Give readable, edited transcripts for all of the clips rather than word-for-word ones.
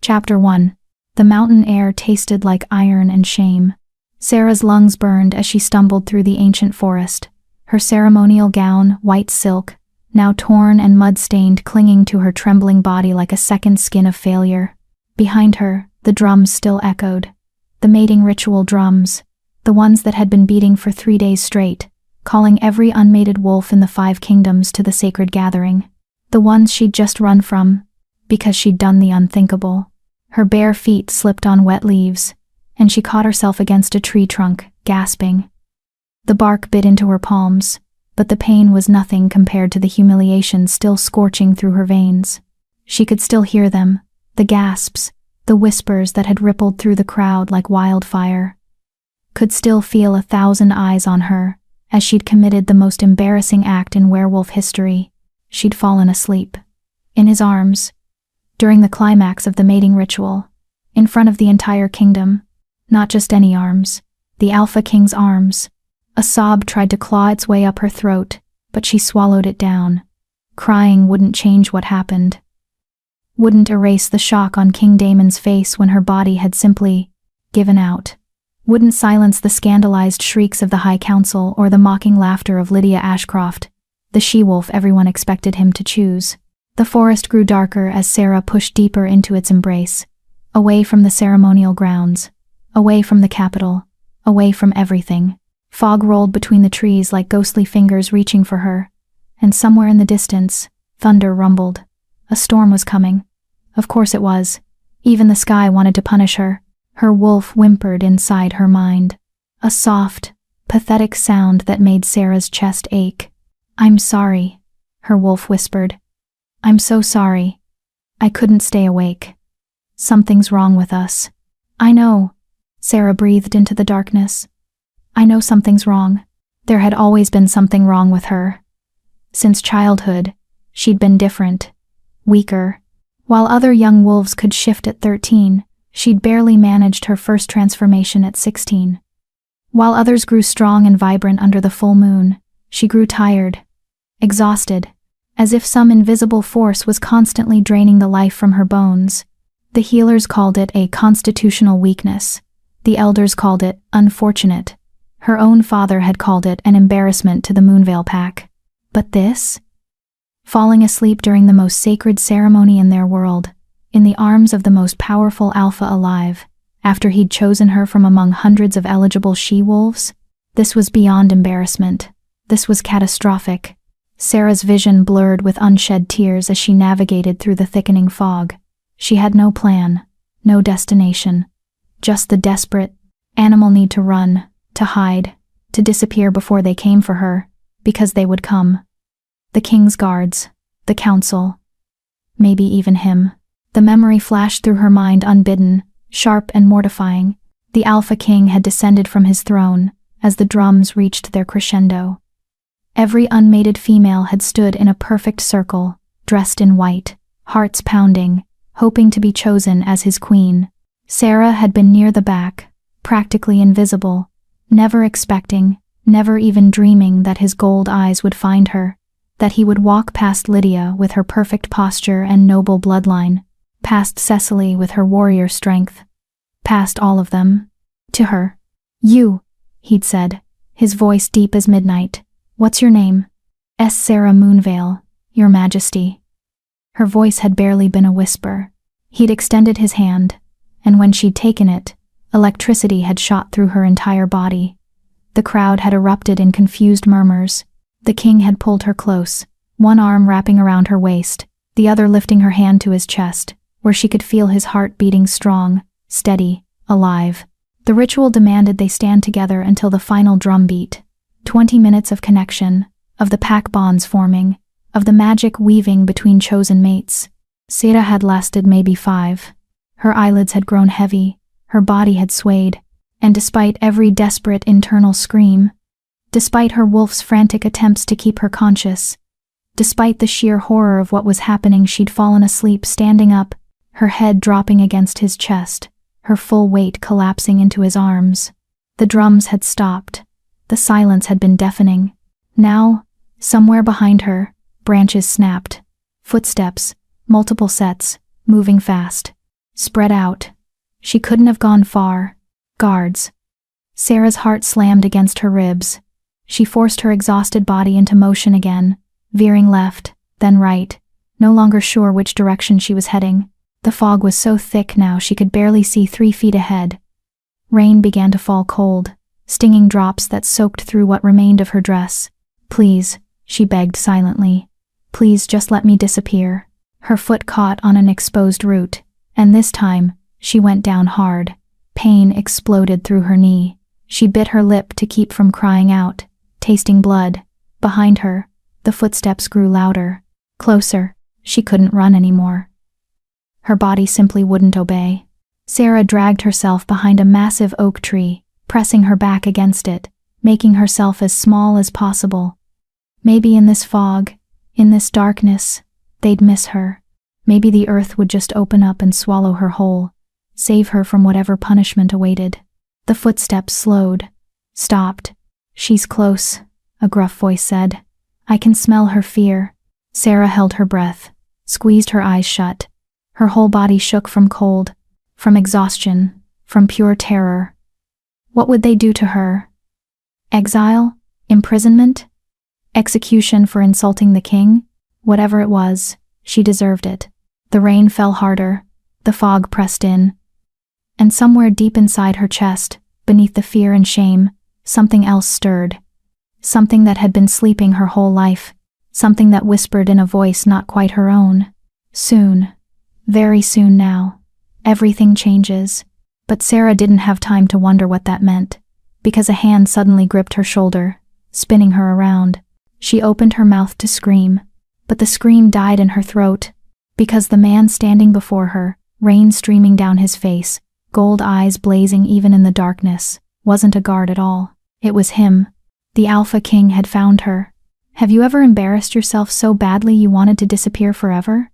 Chapter 1. The mountain air tasted like iron and shame. Sarah's lungs burned as she stumbled through the ancient forest, her ceremonial gown, white silk, now torn and mud-stained, clinging to her trembling body like a second skin of failure. Behind her, the drums still echoed. The mating ritual drums, the ones that had been beating for 3 days straight, calling every unmated wolf in the 5 kingdoms to the sacred gathering. The ones she'd just run from, because she'd done the unthinkable. Her bare feet slipped on wet leaves, and she caught herself against a tree trunk, gasping. The bark bit into her palms, but the pain was nothing compared to the humiliation still scorching through her veins. She could still hear them, the gasps, the whispers that had rippled through the crowd like wildfire. Could still feel 1,000 eyes on her, as she'd committed the most embarrassing act in werewolf history. She'd fallen asleep. In his arms. During the climax of the mating ritual, in front of the entire kingdom, not just any arms, the Alpha King's arms. A sob tried to claw its way up her throat, but she swallowed it down. Crying wouldn't change what happened. Wouldn't erase the shock on King Daemon's face when her body had simply given out. Wouldn't silence the scandalized shrieks of the High Council or the mocking laughter of Lydia Ashcroft, the she-wolf everyone expected him to choose. The forest grew darker as Sarah pushed deeper into its embrace, away from the ceremonial grounds, away from the capital, away from everything. Fog rolled between the trees like ghostly fingers reaching for her, and somewhere in the distance, thunder rumbled. A storm was coming. Of course it was. Even the sky wanted to punish her. Her wolf whimpered inside her mind. A soft, pathetic sound that made Sarah's chest ache. "I'm sorry," her wolf whispered. "I'm so sorry. I couldn't stay awake. Something's wrong with us." "I know," Sarah breathed into the darkness. "I know something's wrong." There had always been something wrong with her. Since childhood, she'd been different, weaker. While other young wolves could shift at 13, she'd barely managed her first transformation at 16. While others grew strong and vibrant under the full moon, she grew tired, exhausted, as if some invisible force was constantly draining the life from her bones. The healers called it a constitutional weakness. The elders called it unfortunate. Her own father had called it an embarrassment to the Moonveil Pack. But this? Falling asleep during the most sacred ceremony in their world, in the arms of the most powerful alpha alive, after he'd chosen her from among hundreds of eligible she-wolves? This was beyond embarrassment. This was catastrophic. Sarah's vision blurred with unshed tears as she navigated through the thickening fog. She had no plan, no destination. Just the desperate, animal need to run, to hide, to disappear before they came for her, because they would come. The king's guards, the council, maybe even him. The memory flashed through her mind unbidden, sharp and mortifying. The Alpha King had descended from his throne as the drums reached their crescendo. Every unmated female had stood in a perfect circle, dressed in white, hearts pounding, hoping to be chosen as his queen. Sarah had been near the back, practically invisible, never expecting, never even dreaming that his gold eyes would find her, that he would walk past Lydia with her perfect posture and noble bloodline, past Cecily with her warrior strength, past all of them, to her. "You," he'd said, his voice deep as midnight. "What's your name?" "Sarah Moonveil, Your Majesty." Her voice had barely been a whisper. He'd extended his hand, and when she'd taken it, electricity had shot through her entire body. The crowd had erupted in confused murmurs. The king had pulled her close, one arm wrapping around her waist, the other lifting her hand to his chest, where she could feel his heart beating strong, steady, alive. The ritual demanded they stand together until the final drum beat. 20 minutes of connection, of the pack bonds forming, of the magic weaving between chosen mates. Sarah had lasted maybe 5. Her eyelids had grown heavy, her body had swayed, and despite every desperate internal scream, despite her wolf's frantic attempts to keep her conscious, despite the sheer horror of what was happening, she'd fallen asleep standing up, her head dropping against his chest, her full weight collapsing into his arms. The drums had stopped. The silence had been deafening. Now, somewhere behind her, branches snapped. Footsteps, multiple sets, moving fast. spread out. She couldn't have gone far. Guards. Sarah's heart slammed against her ribs. She forced her exhausted body into motion again, veering left, then right, no longer sure which direction she was heading. The fog was so thick now she could barely see 3 feet ahead. Rain began to fall cold, stinging drops that soaked through what remained of her dress. "Please," she begged silently. "Please just let me disappear." Her foot caught on an exposed root, and this time, she went down hard. Pain exploded through her knee. She bit her lip to keep from crying out, tasting blood. Behind her, the footsteps grew louder. Closer. She couldn't run anymore. Her body simply wouldn't obey. Sarah dragged herself behind a massive oak tree, pressing her back against it, making herself as small as possible. Maybe in this fog, in this darkness, they'd miss her. Maybe the earth would just open up and swallow her whole, save her from whatever punishment awaited. The footsteps slowed, stopped. "She's close," a gruff voice said. "I can smell her fear." Sarah held her breath, squeezed her eyes shut. Her whole body shook from cold, from exhaustion, from pure terror. What would they do to her? Exile? Imprisonment? Execution for insulting the king? Whatever it was, she deserved it. The rain fell harder, the fog pressed in. And somewhere deep inside her chest, beneath the fear and shame, something else stirred. Something that had been sleeping her whole life. Something that whispered in a voice not quite her own. Soon, very soon now, everything changes. But Sarah didn't have time to wonder what that meant, because a hand suddenly gripped her shoulder, spinning her around. She opened her mouth to scream, but the scream died in her throat, because the man standing before her, rain streaming down his face, gold eyes blazing even in the darkness, wasn't a guard at all. It was him. The Alpha King had found her. Have you ever embarrassed yourself so badly you wanted to disappear forever?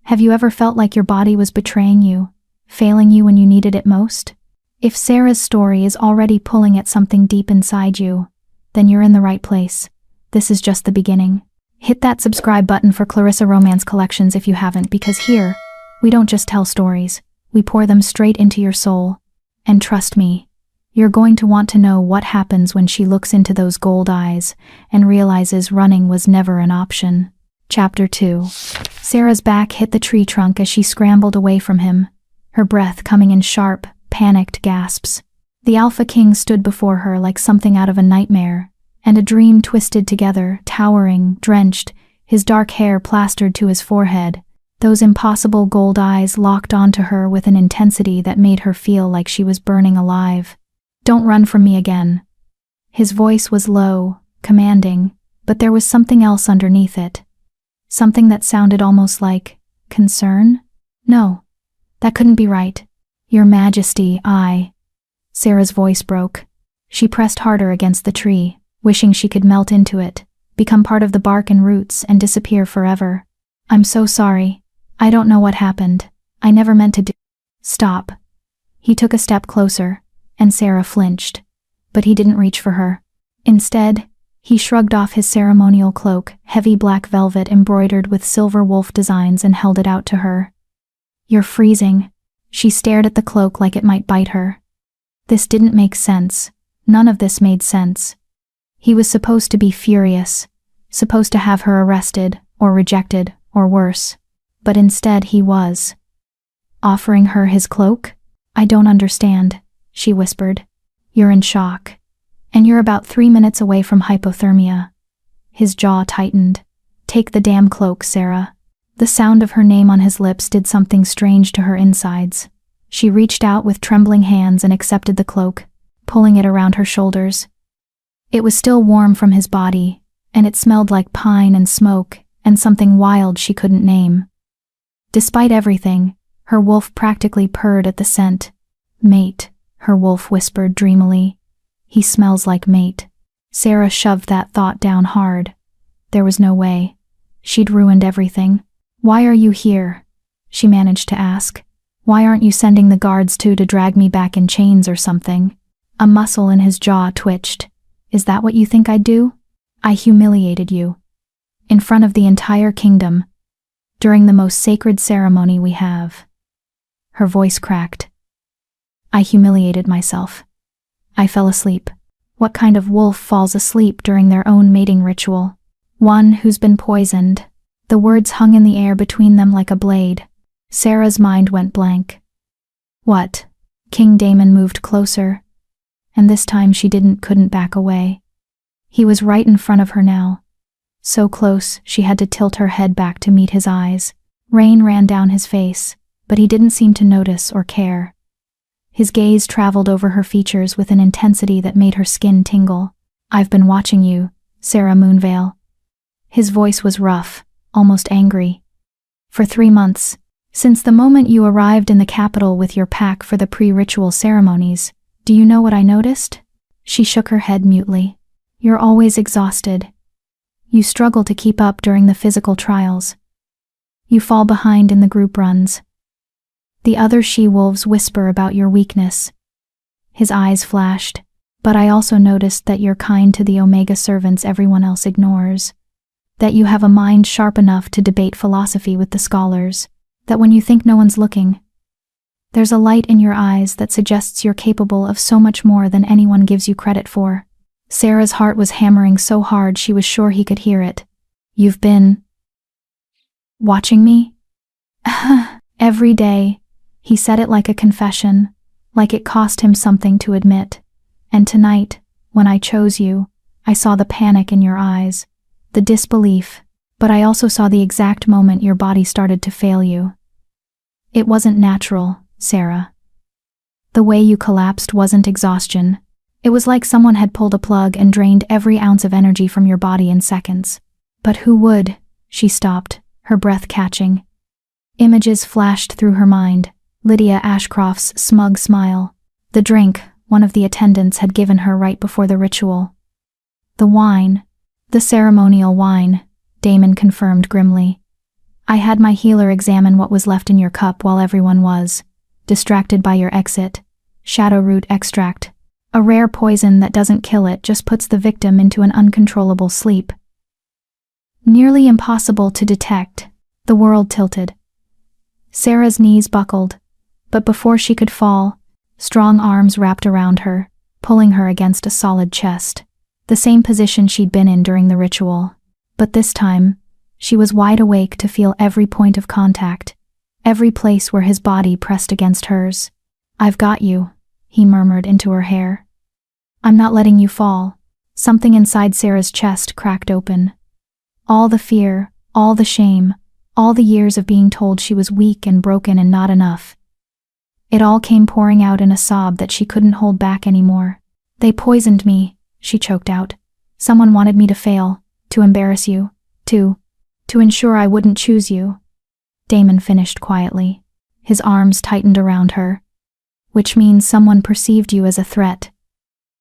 Have you ever felt like your body was betraying you, failing you when you needed it most? If Sarah's story is already pulling at something deep inside you, then you're in the right place. This is just the beginning. Hit that subscribe button for Clarissa Romance Collections if you haven't, because here, we don't just tell stories, we pour them straight into your soul. And trust me, you're going to want to know what happens when she looks into those gold eyes and realizes running was never an option. Chapter 2. Sarah's back hit the tree trunk as she scrambled away from him, her breath coming in sharp, panicked gasps. The Alpha King stood before her like something out of a nightmare, and a dream twisted together, towering, drenched, his dark hair plastered to his forehead. Those impossible gold eyes locked onto her with an intensity that made her feel like she was burning alive. "Don't run from me again." His voice was low, commanding, but there was something else underneath it. Something that sounded almost like concern? "No, that couldn't be right. Your Majesty, Sarah's voice broke. She pressed harder against the tree, wishing she could melt into it, become part of the bark and roots and disappear forever. "I'm so sorry. I don't know what happened. I never meant to do." "Stop." He took a step closer, and Sarah flinched, but he didn't reach for her. Instead, he shrugged off his ceremonial cloak, heavy black velvet embroidered with silver wolf designs, and held it out to her. "You're freezing." She stared at the cloak like it might bite her. This didn't make sense. None of this made sense. He was supposed to be furious, supposed to have her arrested, or rejected, or worse. But instead he was offering her his cloak? "I don't understand," she whispered. "You're in shock. And you're about 3 minutes away from hypothermia." His jaw tightened. "Take the damn cloak, Sarah." The sound of her name on his lips did something strange to her insides. She reached out with trembling hands and accepted the cloak, pulling it around her shoulders. It was still warm from his body, and it smelled like pine and smoke and something wild she couldn't name. Despite everything, her wolf practically purred at the scent. "Mate," her wolf whispered dreamily. "He smells like mate." Sarah shoved that thought down hard. There was no way. She'd ruined everything. "Why are you here?" she managed to ask. "Why aren't you sending the guards to drag me back in chains or something?" A muscle in his jaw twitched. "Is that what you think I'd do? I humiliated you. In front of the entire kingdom. During the most sacred ceremony we have." Her voice cracked. I humiliated myself. I fell asleep. What kind of wolf falls asleep during their own mating ritual? One who's been poisoned. The words hung in the air between them like a blade. Sarah's mind went blank. What? King Daemon moved closer, and this time she couldn't back away. He was right in front of her now. So close, she had to tilt her head back to meet his eyes. Rain ran down his face, but he didn't seem to notice or care. His gaze traveled over her features with an intensity that made her skin tingle. I've been watching you, Sarah Moonveil. His voice was rough, almost angry. For 3 months, since the moment you arrived in the capital with your pack for the pre-ritual ceremonies, do you know what I noticed? She shook her head mutely. You're always exhausted. You struggle to keep up during the physical trials. You fall behind in the group runs. The other she-wolves whisper about your weakness. His eyes flashed. But I also noticed that you're kind to the Omega servants everyone else ignores. That you have a mind sharp enough to debate philosophy with the scholars. That when you think no one's looking, there's a light in your eyes that suggests you're capable of so much more than anyone gives you credit for. Sarah's heart was hammering so hard she was sure he could hear it. You've been watching me? Every day. He said it like a confession, like it cost him something to admit. And tonight, when I chose you, I saw the panic in your eyes, the disbelief, but I also saw the exact moment your body started to fail you. It wasn't natural, Sarah. The way you collapsed wasn't exhaustion. It was like someone had pulled a plug and drained every ounce of energy from your body in seconds. But who would? She stopped, her breath catching. Images flashed through her mind. Lydia Ashcroft's smug smile. The drink one of the attendants had given her right before the ritual. The wine. The ceremonial wine, Daemon confirmed grimly. I had my healer examine what was left in your cup while everyone was distracted by your exit. Shadowroot extract. A rare poison that doesn't kill it, just puts the victim into an uncontrollable sleep. Nearly impossible to detect. The world tilted. Sarah's knees buckled, but before she could fall, strong arms wrapped around her, pulling her against a solid chest. The same position she'd been in during the ritual. But this time, she was wide awake to feel every point of contact, every place where his body pressed against hers. I've got you, he murmured into her hair. I'm not letting you fall. Something inside Sarah's chest cracked open. All the fear, all the shame, all the years of being told she was weak and broken and not enough. It all came pouring out in a sob that she couldn't hold back anymore. They poisoned me, she choked out. Someone wanted me to fail, to embarrass you, to ensure I wouldn't choose you. Daemon finished quietly. His arms tightened around her. Which means someone perceived you as a threat.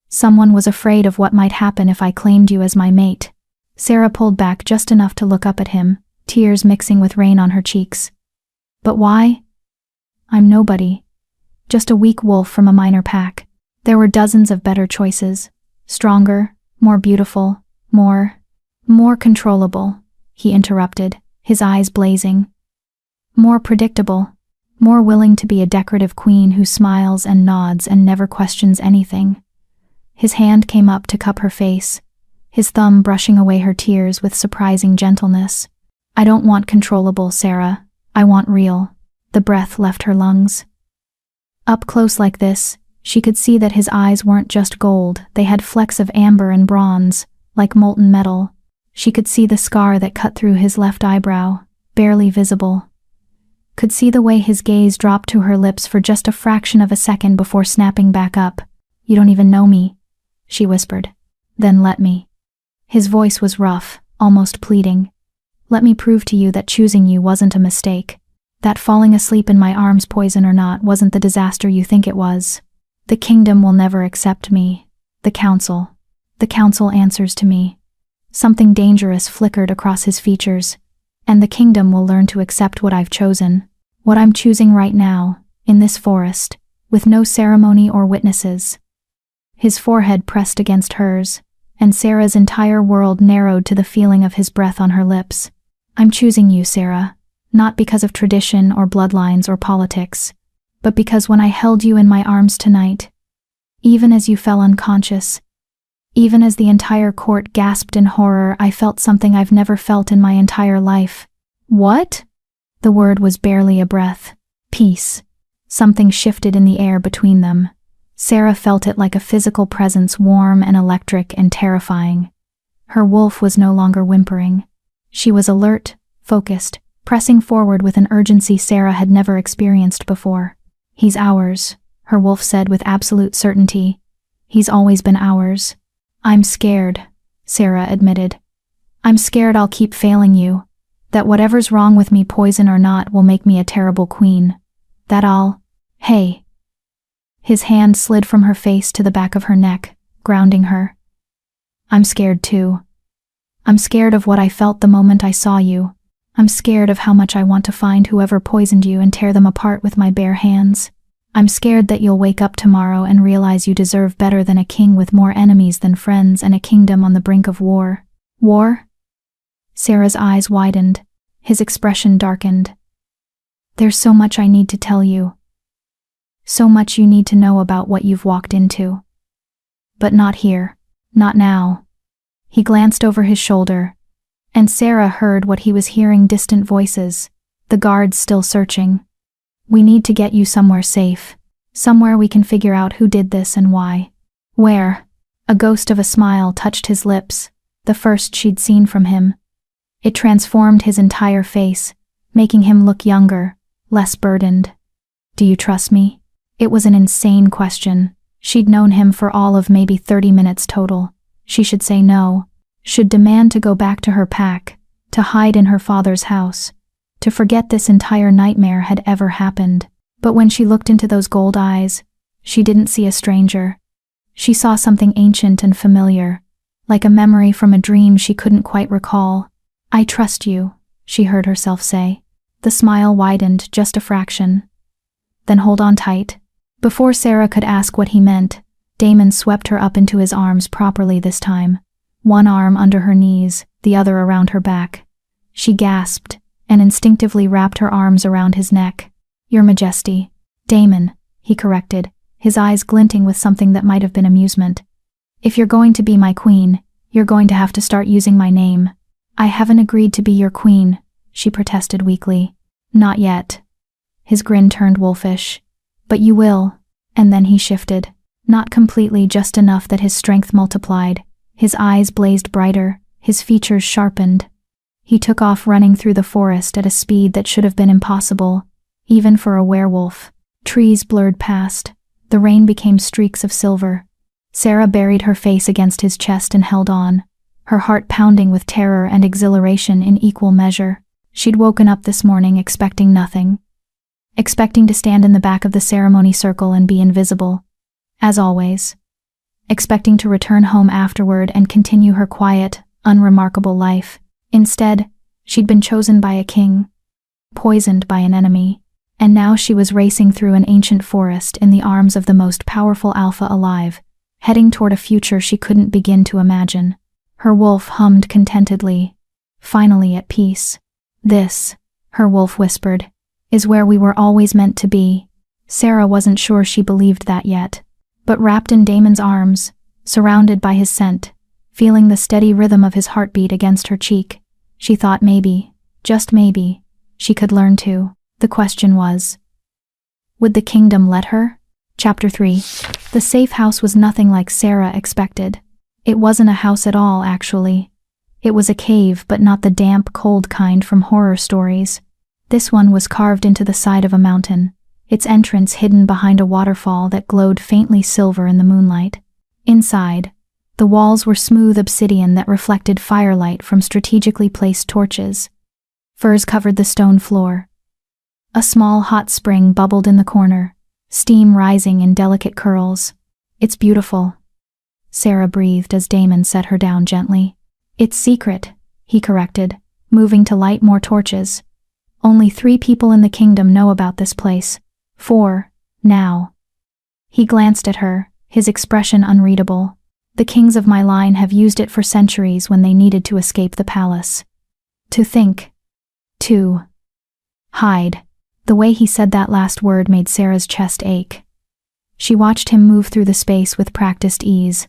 Someone was afraid of what might happen if I claimed you as my mate. Sarah pulled back just enough to look up at him, tears mixing with rain on her cheeks. But why? I'm nobody. Just a weak wolf from a minor pack. There were dozens of better choices. Stronger, more beautiful, more controllable, he interrupted, his eyes blazing. More predictable, more willing to be a decorative queen who smiles and nods and never questions anything. His hand came up to cup her face, his thumb brushing away her tears with surprising gentleness. I don't want controllable, Sarah. I want real. The breath left her lungs. Up close like this, she could see that his eyes weren't just gold, they had flecks of amber and bronze, like molten metal. She could see the scar that cut through his left eyebrow, barely visible. Could see the way his gaze dropped to her lips for just a fraction of a second before snapping back up. You don't even know me, she whispered. Then let me. His voice was rough, almost pleading. Let me prove to you that choosing you wasn't a mistake. That falling asleep in my arms, poison or not, wasn't the disaster you think it was. The kingdom will never accept me. The council answers to me. Something dangerous flickered across his features. And the kingdom will learn to accept what I've chosen. What I'm choosing right now, in this forest, with no ceremony or witnesses. His forehead pressed against hers, and Sarah's entire world narrowed to the feeling of his breath on her lips. I'm choosing you, Sarah. Not because of tradition or bloodlines or politics. but because when I held you in my arms tonight, even as you fell unconscious, even as the entire court gasped in horror, I felt something I've never felt in my entire life. What? The word was barely a breath. Peace. Something shifted in the air between them. Sarah felt it like a physical presence, warm and electric and terrifying. Her wolf was no longer whimpering. She was alert, focused, pressing forward with an urgency Sarah had never experienced before. He's ours, her wolf said with absolute certainty. He's always been ours. I'm scared, Sarah admitted. I'm scared I'll keep failing you, that whatever's wrong with me, poison or not, will make me a terrible queen. That Hey. His hand slid from her face to the back of her neck, grounding her. I'm scared too. I'm scared of what I felt the moment I saw you. I'm scared of how much I want to find whoever poisoned you and tear them apart with my bare hands. I'm scared that you'll wake up tomorrow and realize you deserve better than a king with more enemies than friends and a kingdom on the brink of war. War? Sarah's eyes widened. His expression darkened. There's so much I need to tell you. So much you need to know about what you've walked into. But not here. Not now. He glanced over his shoulder, and Sarah heard what he was hearing: distant voices, the guards still searching. We need to get you somewhere safe. Somewhere we can figure out who did this and why. Where? A ghost of a smile touched his lips, the first she'd seen from him. It transformed his entire face, making him look younger, less burdened. Do you trust me? It was an insane question. She'd known him for all of maybe 30 minutes total. She should say no, should demand to go back to her pack, to hide in her father's house, to forget this entire nightmare had ever happened. But when she looked into those gold eyes, she didn't see a stranger. She saw something ancient and familiar, like a memory from a dream she couldn't quite recall. I trust you, she heard herself say. The smile widened just a fraction. Then hold on tight. Before Sarah could ask what he meant, Damon swept her up into his arms properly this time, one arm under her knees, the other around her back. She gasped and instinctively wrapped her arms around his neck. Your Majesty. Damon, he corrected, his eyes glinting with something that might have been amusement. If you're going to be my queen, you're going to have to start using my name. I haven't agreed to be your queen, she protested weakly. Not yet. His grin turned wolfish. But you will. And then he shifted. Not completely, just enough that his strength multiplied. His eyes blazed brighter, his features sharpened. He took off running through the forest at a speed that should have been impossible, even for a werewolf. Trees blurred past. The rain became streaks of silver. Sarah buried her face against his chest and held on, her heart pounding with terror and exhilaration in equal measure. She'd woken up this morning expecting nothing. Expecting to stand in the back of the ceremony circle and be invisible, as always. Expecting to return home afterward and continue her quiet, unremarkable life. Instead, she'd been chosen by a king, poisoned by an enemy, and now she was racing through an ancient forest in the arms of the most powerful alpha alive, heading toward a future she couldn't begin to imagine. Her wolf hummed contentedly, finally at peace. This, her wolf whispered, is where we were always meant to be. Sarah wasn't sure she believed that yet, but wrapped in Damon's arms, surrounded by his scent, feeling the steady rhythm of his heartbeat against her cheek, she thought maybe, just maybe, she could learn to. The question was, would the kingdom let her? Chapter 3. The safe house was nothing like Sarah expected. It wasn't a house at all, actually. It was a cave, but not the damp, cold kind from horror stories. This one was carved into the side of a mountain, its entrance hidden behind a waterfall that glowed faintly silver in the moonlight. Inside, the walls were smooth obsidian that reflected firelight from strategically placed torches. Furs covered the stone floor. A small hot spring bubbled in the corner, steam rising in delicate curls. It's beautiful, Sarah breathed as Damon set her down gently. It's secret, he corrected, moving to light more torches. Only 3 people in the kingdom know about this place. 4, now. He glanced at her, his expression unreadable. The kings of my line have used it for centuries when they needed to escape the palace. To think. To hide. The way he said that last word made Sarah's chest ache. She watched him move through the space with practiced ease.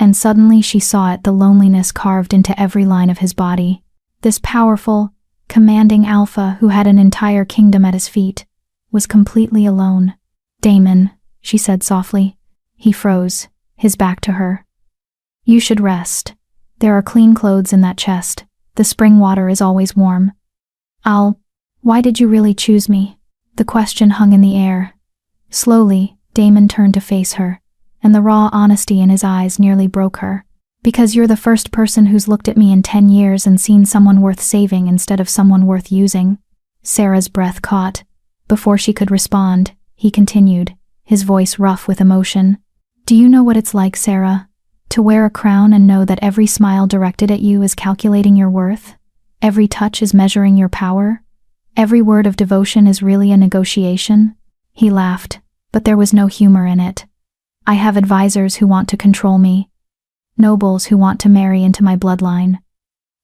And suddenly she saw it, the loneliness carved into every line of his body. This powerful, commanding alpha who had an entire kingdom at his feet was completely alone. "Damon," she said softly. He froze, his back to her. "You should rest. There are clean clothes in that chest. The spring water is always warm." Why did you really choose me?" The question hung in the air. Slowly, Damon turned to face her, and the raw honesty in his eyes nearly broke her. "Because you're the first person who's looked at me in 10 years and seen someone worth saving instead of someone worth using." Sarah's breath caught. Before she could respond, he continued, his voice rough with emotion. "Do you know what it's like, Sarah? To wear a crown and know that every smile directed at you is calculating your worth? Every touch is measuring your power? Every word of devotion is really a negotiation?" He laughed, but there was no humor in it. "I have advisors who want to control me. Nobles who want to marry into my bloodline.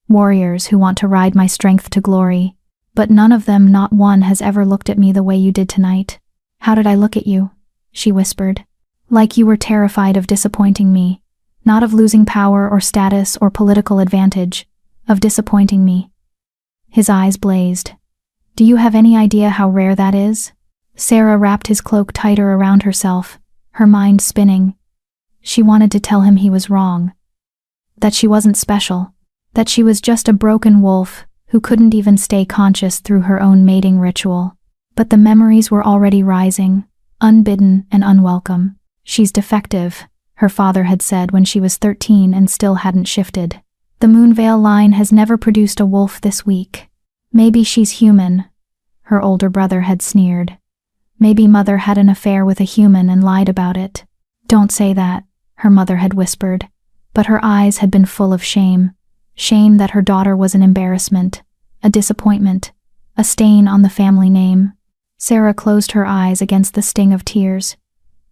Warriors who want to ride my strength to glory. But none of them, not one, has ever looked at me the way you did tonight." "How did I look at you?" she whispered. "Like you were terrified of disappointing me. Not of losing power or status or political advantage. Of disappointing me." His eyes blazed. "Do you have any idea how rare that is?" Sarah wrapped his cloak tighter around herself, her mind spinning. She wanted to tell him he was wrong. That she wasn't special. That she was just a broken wolf who couldn't even stay conscious through her own mating ritual. But the memories were already rising, unbidden and unwelcome. "She's defective," her father had said when she was 13 and still hadn't shifted. "The Moonvale line has never produced a wolf this weak. Maybe she's human," her older brother had sneered. "Maybe Mother had an affair with a human and lied about it." "Don't say that," her mother had whispered, but her eyes had been full of shame. Shame that her daughter was an embarrassment, a disappointment, a stain on the family name. Sarah closed her eyes against the sting of tears.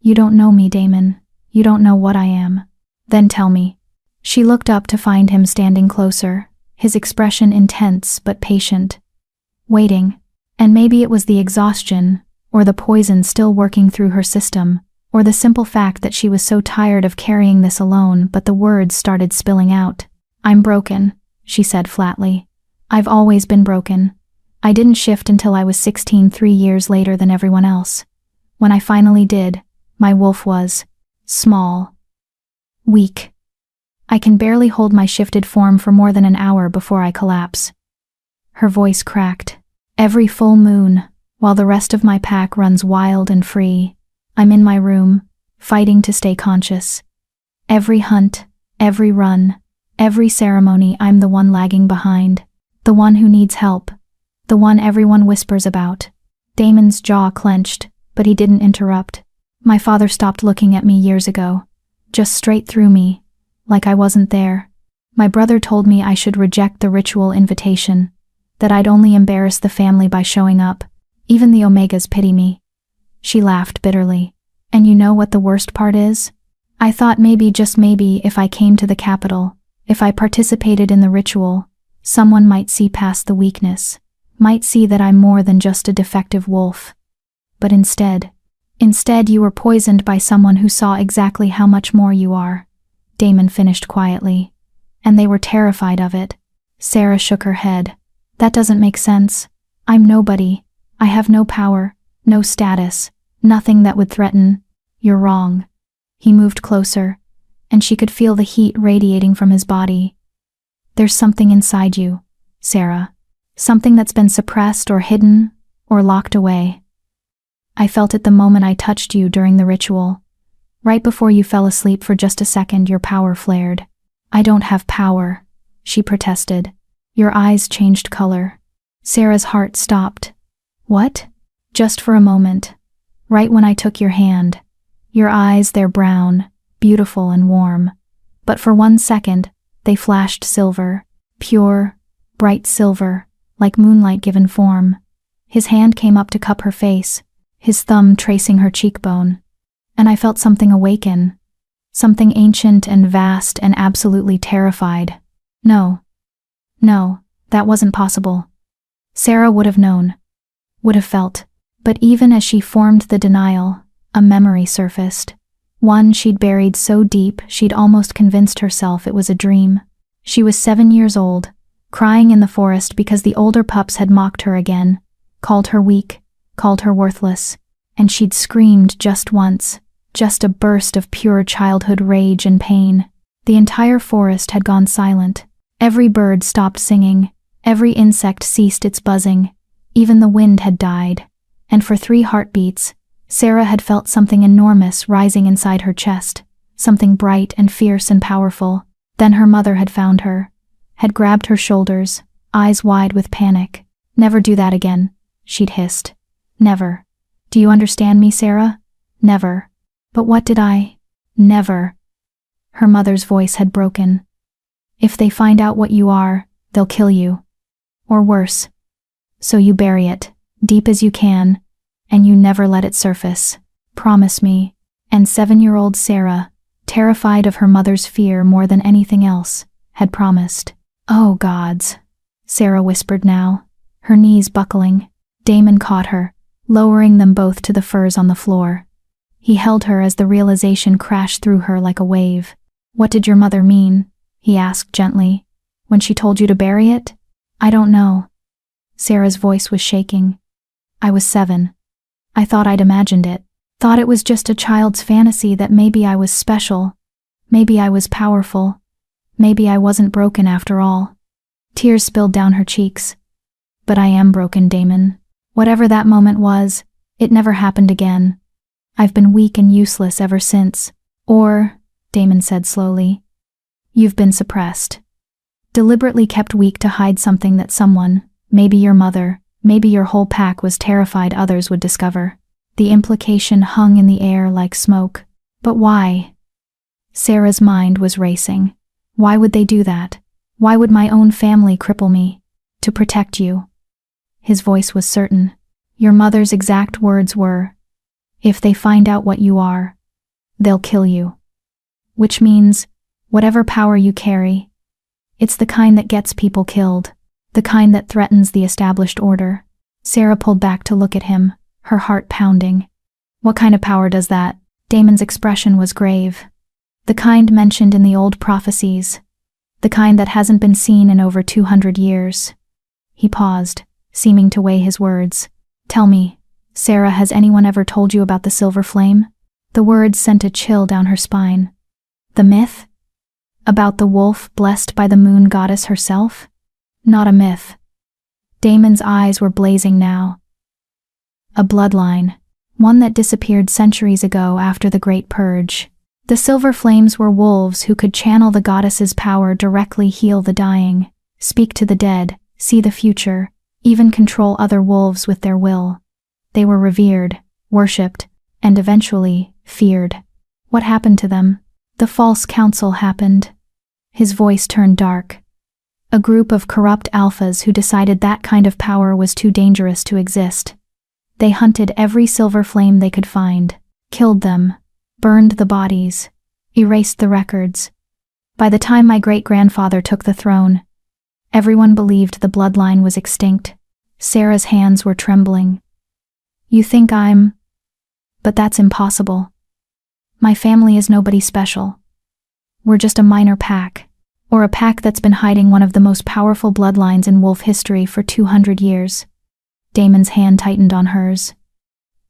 "You don't know me, Damon. You don't know what I am." "Then tell me." She looked up to find him standing closer, his expression intense but patient. Waiting. And maybe it was the exhaustion, or the poison still working through her system, or the simple fact that she was so tired of carrying this alone, but the words started spilling out. "I'm broken," she said flatly. "I've always been broken. I didn't shift until I was 16, 3 years later than everyone else. When I finally did, my wolf was small. Weak. I can barely hold my shifted form for more than an hour before I collapse." Her voice cracked. "Every full moon, while the rest of my pack runs wild and free, I'm in my room, fighting to stay conscious. Every hunt, every run, every ceremony, I'm the one lagging behind. The one who needs help. The one everyone whispers about." Damon's jaw clenched, but he didn't interrupt. "My father stopped looking at me years ago. Just straight through me, like I wasn't there. My brother told me I should reject the ritual invitation, that I'd only embarrass the family by showing up. Even the Omegas pity me." She laughed bitterly. "And you know what the worst part is? I thought maybe, just maybe, if I came to the capital, if I participated in the ritual, someone might see past the weakness, might see that I'm more than just a defective wolf. But instead you were poisoned by someone who saw exactly how much more you are," Damon finished quietly. "And they were terrified of it." Sarah shook her head. "That doesn't make sense. I'm nobody. I have no power, no status, nothing that would threaten." "You're wrong." He moved closer, and she could feel the heat radiating from his body. "There's something inside you, Sarah. Something that's been suppressed or hidden or locked away. I felt it the moment I touched you during the ritual. Right before you fell asleep for just a second, your power flared." "I don't have power," she protested. Your eyes changed color. Sarah's heart stopped. "What?" "Just for a moment. Right when I took your hand. Your eyes, they're brown, beautiful and warm. But for 1 second, they flashed silver. Pure, bright silver, like moonlight given form." His hand came up to cup her face, his thumb tracing her cheekbone. "And I felt something awaken. Something ancient and vast and absolutely terrified. No, that wasn't possible." Sarah would have known, would have felt. But even as she formed the denial, a memory surfaced. One she'd buried so deep she'd almost convinced herself it was a dream. She was 7 years old, crying in the forest because the older pups had mocked her again, called her weak, called her worthless, and she'd screamed just once, just a burst of pure childhood rage and pain. The entire forest had gone silent. Every bird stopped singing, every insect ceased its buzzing, even the wind had died, and for 3 heartbeats, Sarah had felt something enormous rising inside her chest, something bright and fierce and powerful. Then her mother had found her, had grabbed her shoulders, eyes wide with panic. "Never do that again," she'd hissed. "Never. Do you understand me, Sarah? Never." "But what did I?" "Never." Her mother's voice had broken. "If they find out what you are, they'll kill you. Or worse. So you bury it, deep as you can, and you never let it surface. Promise me." And 7-year-old Sarah, terrified of her mother's fear more than anything else, had promised. "Oh gods," Sarah whispered now, her knees buckling. Damon caught her, lowering them both to the furs on the floor. He held her as the realization crashed through her like a wave. "What did your mother mean?" he asked gently. "When she told you to bury it?" "I don't know." Sarah's voice was shaking. "I was 7. I thought I'd imagined it. Thought it was just a child's fantasy that maybe I was special. Maybe I was powerful. Maybe I wasn't broken after all." Tears spilled down her cheeks. "But I am broken, Damon. Whatever that moment was, it never happened again. I've been weak and useless ever since. Or," Damon said slowly, "you've been suppressed. Deliberately kept weak to hide something that someone, maybe your mother, maybe your whole pack, was terrified others would discover." The implication hung in the air like smoke. But why? Sarah's mind was racing. Why would they do that? Why would my own family cripple me? "To protect you." His voice was certain. "Your mother's exact words were, if they find out what you are, they'll kill you." Which means, whatever power you carry, it's the kind that gets people killed, the kind that threatens the established order. Sarah pulled back to look at him, her heart pounding. "What kind of power does that?" Damon's expression was grave. "The kind mentioned in the old prophecies. The kind that hasn't been seen in over 200 years. He paused, seeming to weigh his words. "Tell me, Sarah, has anyone ever told you about the Silver Flame?" The words sent a chill down her spine. "The myth? About the wolf blessed by the moon goddess herself?" "Not a myth." Damon's eyes were blazing now. "A bloodline. One that disappeared centuries ago after the Great Purge. The Silver Flames were wolves who could channel the goddess's power, directly heal the dying, speak to the dead, see the future, even control other wolves with their will. They were revered, worshipped, and eventually feared. What happened to them? The false council happened." His voice turned dark. "A group of corrupt alphas who decided that kind of power was too dangerous to exist. They hunted every Silver Flame they could find, killed them, burned the bodies, erased the records. By the time my great-grandfather took the throne, everyone believed the bloodline was extinct." Sarah's hands were trembling. "You think I'm... But that's impossible. My family is nobody special. We're just a minor pack, or a pack that's been hiding one of the most powerful bloodlines in wolf history for 200 years. Damon's hand tightened on hers.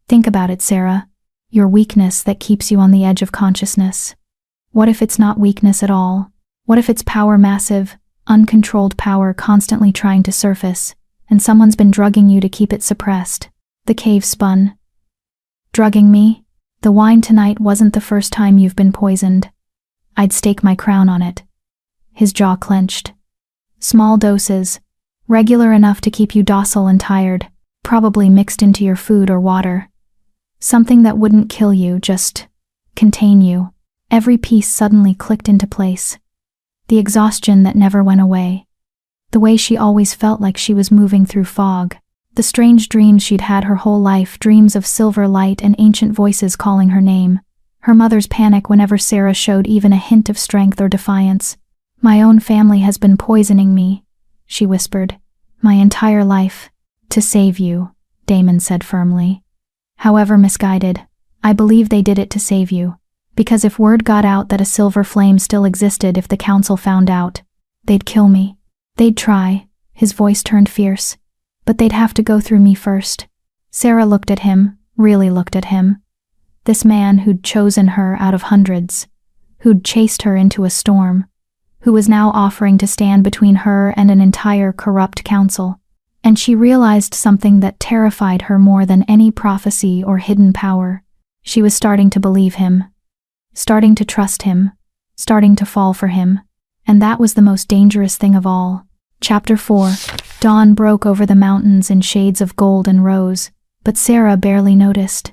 "Think about it, Sarah. Your weakness that keeps you on the edge of consciousness. What if it's not weakness at all? What if it's power, massive, uncontrolled power constantly trying to surface, and someone's been drugging you to keep it suppressed?" The cave spun. "Drugging me? The wine tonight wasn't the first time you've been poisoned. I'd stake my crown on it." His jaw clenched. "Small doses, regular enough to keep you docile and tired, probably mixed into your food or water. Something that wouldn't kill you, just contain you." Every piece suddenly clicked into place. The exhaustion that never went away. The way she always felt like she was moving through fog. The strange dreams she'd had her whole life, dreams of silver light and ancient voices calling her name. Her mother's panic whenever Sarah showed even a hint of strength or defiance. "My own family has been poisoning me," she whispered. "My entire life." "To save you," Damon said firmly. however misguided. I believe they did it to save you. Because if word got out that a silver flame still existed, if the council found out, they'd kill me. They'd try." His voice turned fierce. "But they'd have to go through me first." Sarah looked at him, really looked at him. This man who'd chosen her out of hundreds, who'd chased her into a storm, who was now offering to stand between her and an entire corrupt council. And she realized something that terrified her more than any prophecy or hidden power. She was starting to believe him, starting to trust him, starting to fall for him. And that was the most dangerous thing of all. Chapter 4. Dawn broke over the mountains in shades of gold and rose, but Sarah barely noticed.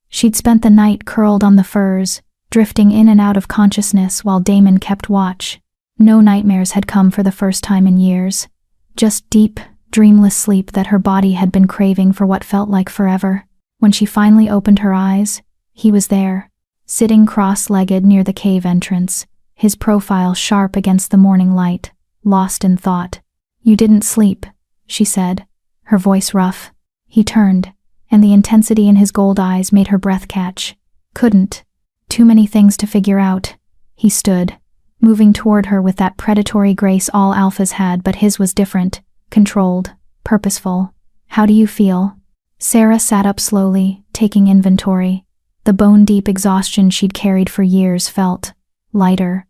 She'd spent the night curled on the furs, drifting in and out of consciousness while Damon kept watch. No nightmares had come for the first time in years. Just deep, dreamless sleep that her body had been craving for what felt like forever. When she finally opened her eyes, he was there, sitting cross-legged near the cave entrance, his profile sharp against the morning light, lost in thought. "You didn't sleep," she said, her voice rough. He turned, and the intensity in his gold eyes made her breath catch. "Couldn't. Too many things to figure out." He stood, moving toward her with that predatory grace all alphas had, but his was different, controlled, purposeful. "How do you feel?" Sarah sat up slowly, taking inventory. The bone-deep exhaustion she'd carried for years felt lighter.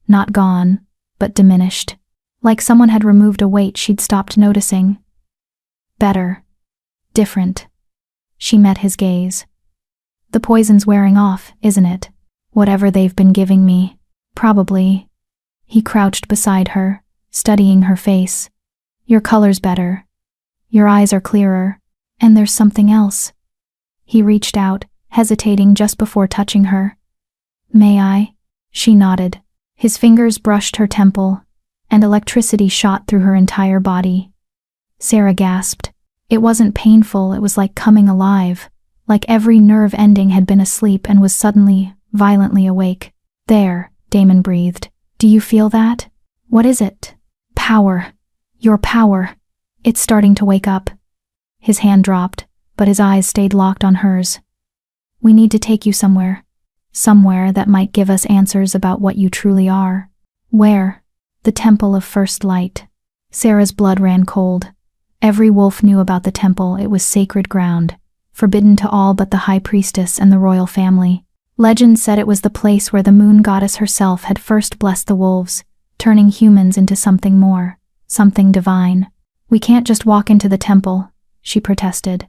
Not gone, but diminished. Like someone had removed a weight she'd stopped noticing. "Better. Different." She met his gaze. "The poison's wearing off, isn't it? Whatever they've been giving me. Probably." He crouched beside her, studying her face. "Your color's better. Your eyes are clearer. And there's something else." He reached out, hesitating just before touching her. "May I?" She nodded. His fingers brushed her temple, and electricity shot through her entire body. Sarah gasped. It wasn't painful, it was like coming alive, like every nerve ending had been asleep and was suddenly, violently awake. "There," Damon breathed. "Do you feel that? What is it?" "Power. Your power. It's starting to wake up." His hand dropped, but his eyes stayed locked on hers. "We need to take you somewhere. Somewhere that might give us answers about what you truly are." "Where?" "The Temple of First Light." Sarah's blood ran cold. Every wolf knew about the temple. It was sacred ground, forbidden to all but the high priestess and the royal family. Legend said it was the place where the moon goddess herself had first blessed the wolves, turning humans into something more, something divine. "We can't just walk into the temple," she protested.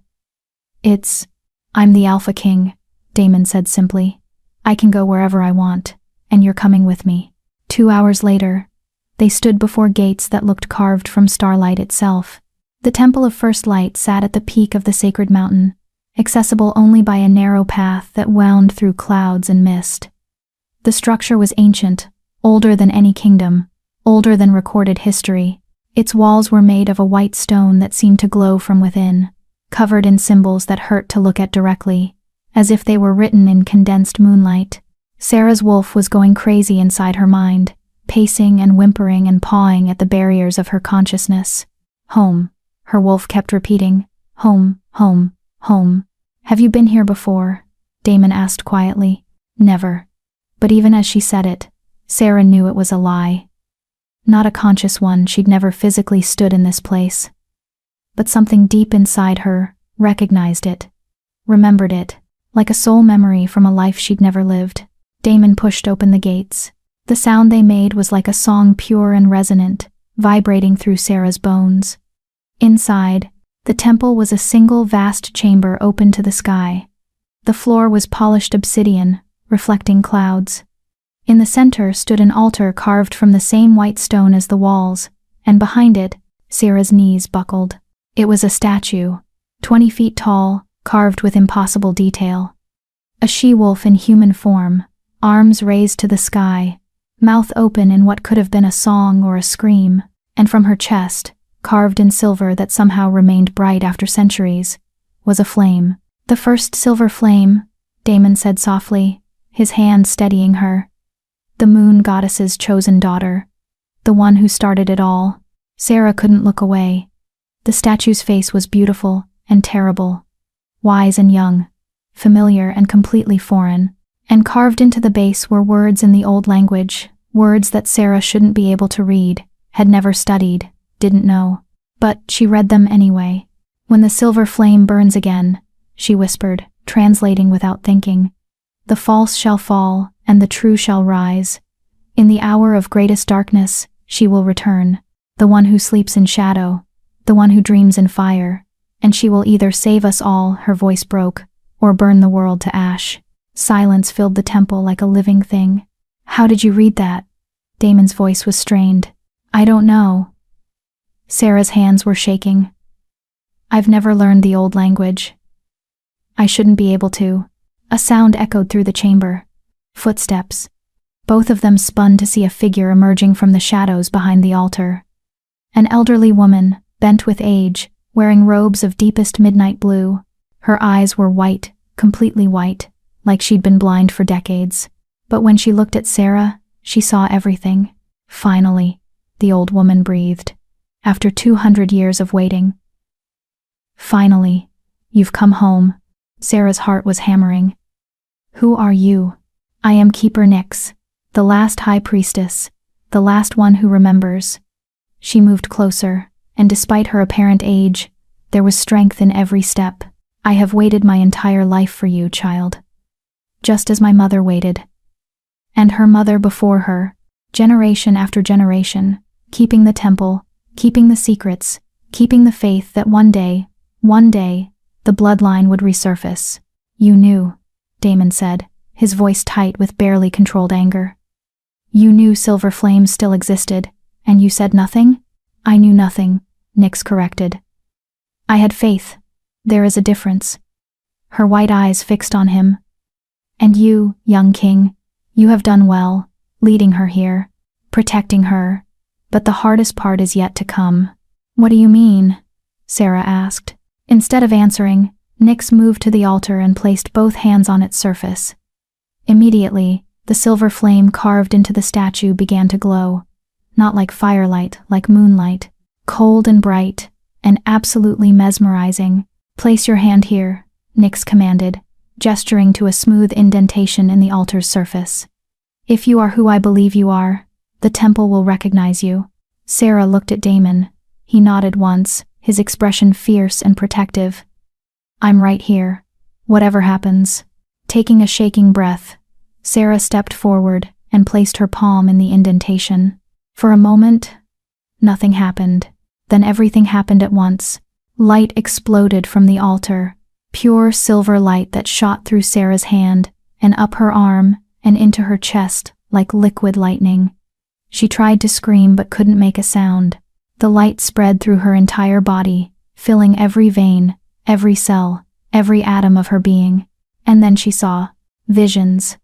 I'm the Alpha King," Damon said simply. "I can go wherever I want, and you're coming with me." 2 hours later, they stood before gates that looked carved from starlight itself. The Temple of First Light sat at the peak of the sacred mountain, accessible only by a narrow path that wound through clouds and mist. The structure was ancient, older than any kingdom, older than recorded history. Its walls were made of a white stone that seemed to glow from within, covered in symbols that hurt to look at directly, as if they were written in condensed moonlight. Sarah's wolf was going crazy inside her mind, pacing and whimpering and pawing at the barriers of her consciousness. "Home," her wolf kept repeating. "Home, home, home." "Have you been here before?" Damon asked quietly. "Never." But even as she said it, Sarah knew it was a lie. Not a conscious one, she'd never physically stood in this place. But something deep inside her recognized it, remembered it, like a soul memory from a life she'd never lived. Damon pushed open the gates. The sound they made was like a song, pure and resonant, vibrating through Sarah's bones. Inside, the temple was a single vast chamber open to the sky. The floor was polished obsidian, reflecting clouds. In the center stood an altar carved from the same white stone as the walls, and behind it, Sarah's knees buckled. It was a statue, 20 feet tall, carved with impossible detail. A she-wolf in human form, arms raised to the sky, mouth open in what could have been a song or a scream, and from her chest, carved in silver that somehow remained bright after centuries, was a flame. "The first silver flame," Damon said softly, his hand steadying her. "The moon goddess's chosen daughter. The one who started it all." Sarah couldn't look away. The statue's face was beautiful and terrible, wise and young, familiar and completely foreign. And carved into the base were words in the old language, words that Sarah shouldn't be able to read, had never studied, didn't know. But she read them anyway. "When the silver flame burns again," she whispered, translating without thinking. "The false shall fall, and the true shall rise. In the hour of greatest darkness, she will return, the one who sleeps in shadow, the one who dreams in fire, and she will either save us all," her voice broke, "or burn the world to ash." Silence filled the temple like a living thing. "How did you read that?" Damon's voice was strained. "I don't know." Sarah's hands were shaking. "I've never learned the old language. I shouldn't be able to." A sound echoed through the chamber. Footsteps. Both of them spun to see a figure emerging from the shadows behind the altar. An elderly woman, bent with age, wearing robes of deepest midnight blue. Her eyes were white, completely white, like she'd been blind for decades. But when she looked at Sarah, she saw everything. "Finally," the old woman breathed. "After 200 years of waiting. Finally, you've come home." Sarah's heart was hammering. "Who are you?" "I am Keeper Nyx, the last high priestess, the last one who remembers." She moved closer, and despite her apparent age, there was strength in every step. "I have waited my entire life for you, child. Just as my mother waited. And her mother before her, generation after generation, keeping the temple, keeping the secrets, keeping the faith that one day, the bloodline would resurface." "You knew," Damon said, his voice tight with barely controlled anger. "You knew Silver Flame still existed, and you said nothing?" "I knew nothing," Nyx corrected. "I had faith. There is a difference." Her white eyes fixed on him. "And you, young king, you have done well, leading her here, protecting her. But the hardest part is yet to come." "What do you mean?" Sarah asked. Instead of answering, Nyx moved to the altar and placed both hands on its surface. Immediately, the silver flame carved into the statue began to glow. Not like firelight, like moonlight. Cold and bright, and absolutely mesmerizing. "Place your hand here," Nyx commanded, gesturing to a smooth indentation in the altar's surface. "If you are who I believe you are, the temple will recognize you." Sarah looked at Damon. He nodded once, his expression fierce and protective. "I'm right here, whatever happens." Taking a shaking breath, Sarah stepped forward and placed her palm in the indentation. For a moment, nothing happened. Then everything happened at once. Light exploded from the altar, pure silver light that shot through Sarah's hand and up her arm and into her chest like liquid lightning. She tried to scream but couldn't make a sound. The light spread through her entire body, filling every vein, every cell, every atom of her being. And then she saw visions,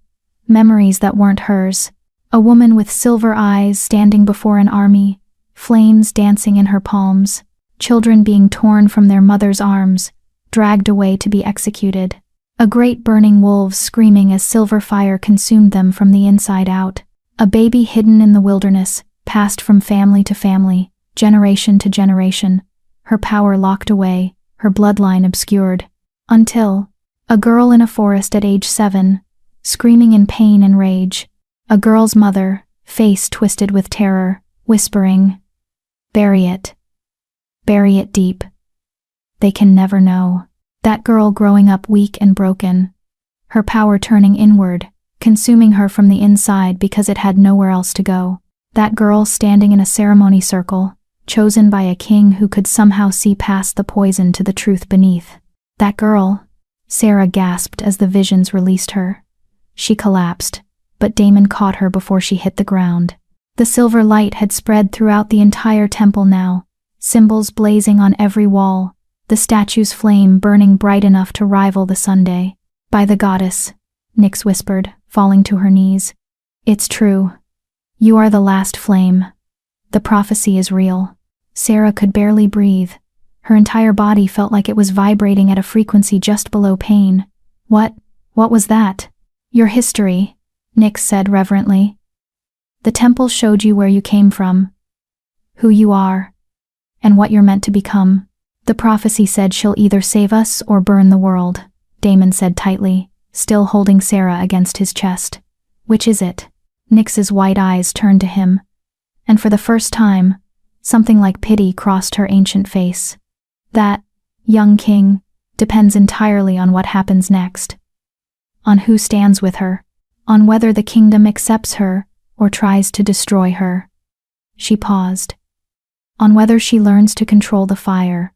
memories that weren't hers. A woman with silver eyes standing before an army, flames dancing in her palms, children being torn from their mother's arms, dragged away to be executed. A great burning wolves screaming as silver fire consumed them from the inside out. A baby hidden in the wilderness, passed from family to family, generation to generation, her power locked away, her bloodline obscured. Until a girl in a forest at age 7, screaming in pain and rage. A girl's mother, face twisted with terror, whispering, "Bury it. Bury it deep. They can never know." That girl growing up weak and broken, her power turning inward, consuming her from the inside because it had nowhere else to go. That girl standing in a ceremony circle, chosen by a king who could somehow see past the poison to the truth beneath. That girl, Sarah gasped as the visions released her. She collapsed, but Damon caught her before she hit the ground. The silver light had spread throughout the entire temple now, symbols blazing on every wall, the statue's flame burning bright enough to rival the sunday. "By the goddess," Nyx whispered, falling to her knees. "It's true. You are the last flame. The prophecy is real." Sarah could barely breathe. Her entire body felt like it was vibrating at a frequency just below pain. What was that?" "Your history," Nyx said reverently. "The temple showed you where you came from, who you are, and what you're meant to become. The prophecy said she'll either save us or burn the world." Damon said tightly, still holding Sarah against his chest. Which is it? Nyx's white eyes turned to him, and for the first time, something like pity crossed her ancient face. That, young king, depends entirely on what happens next. On who stands with her, on whether the kingdom accepts her or tries to destroy her. She paused. On whether she learns to control the fire,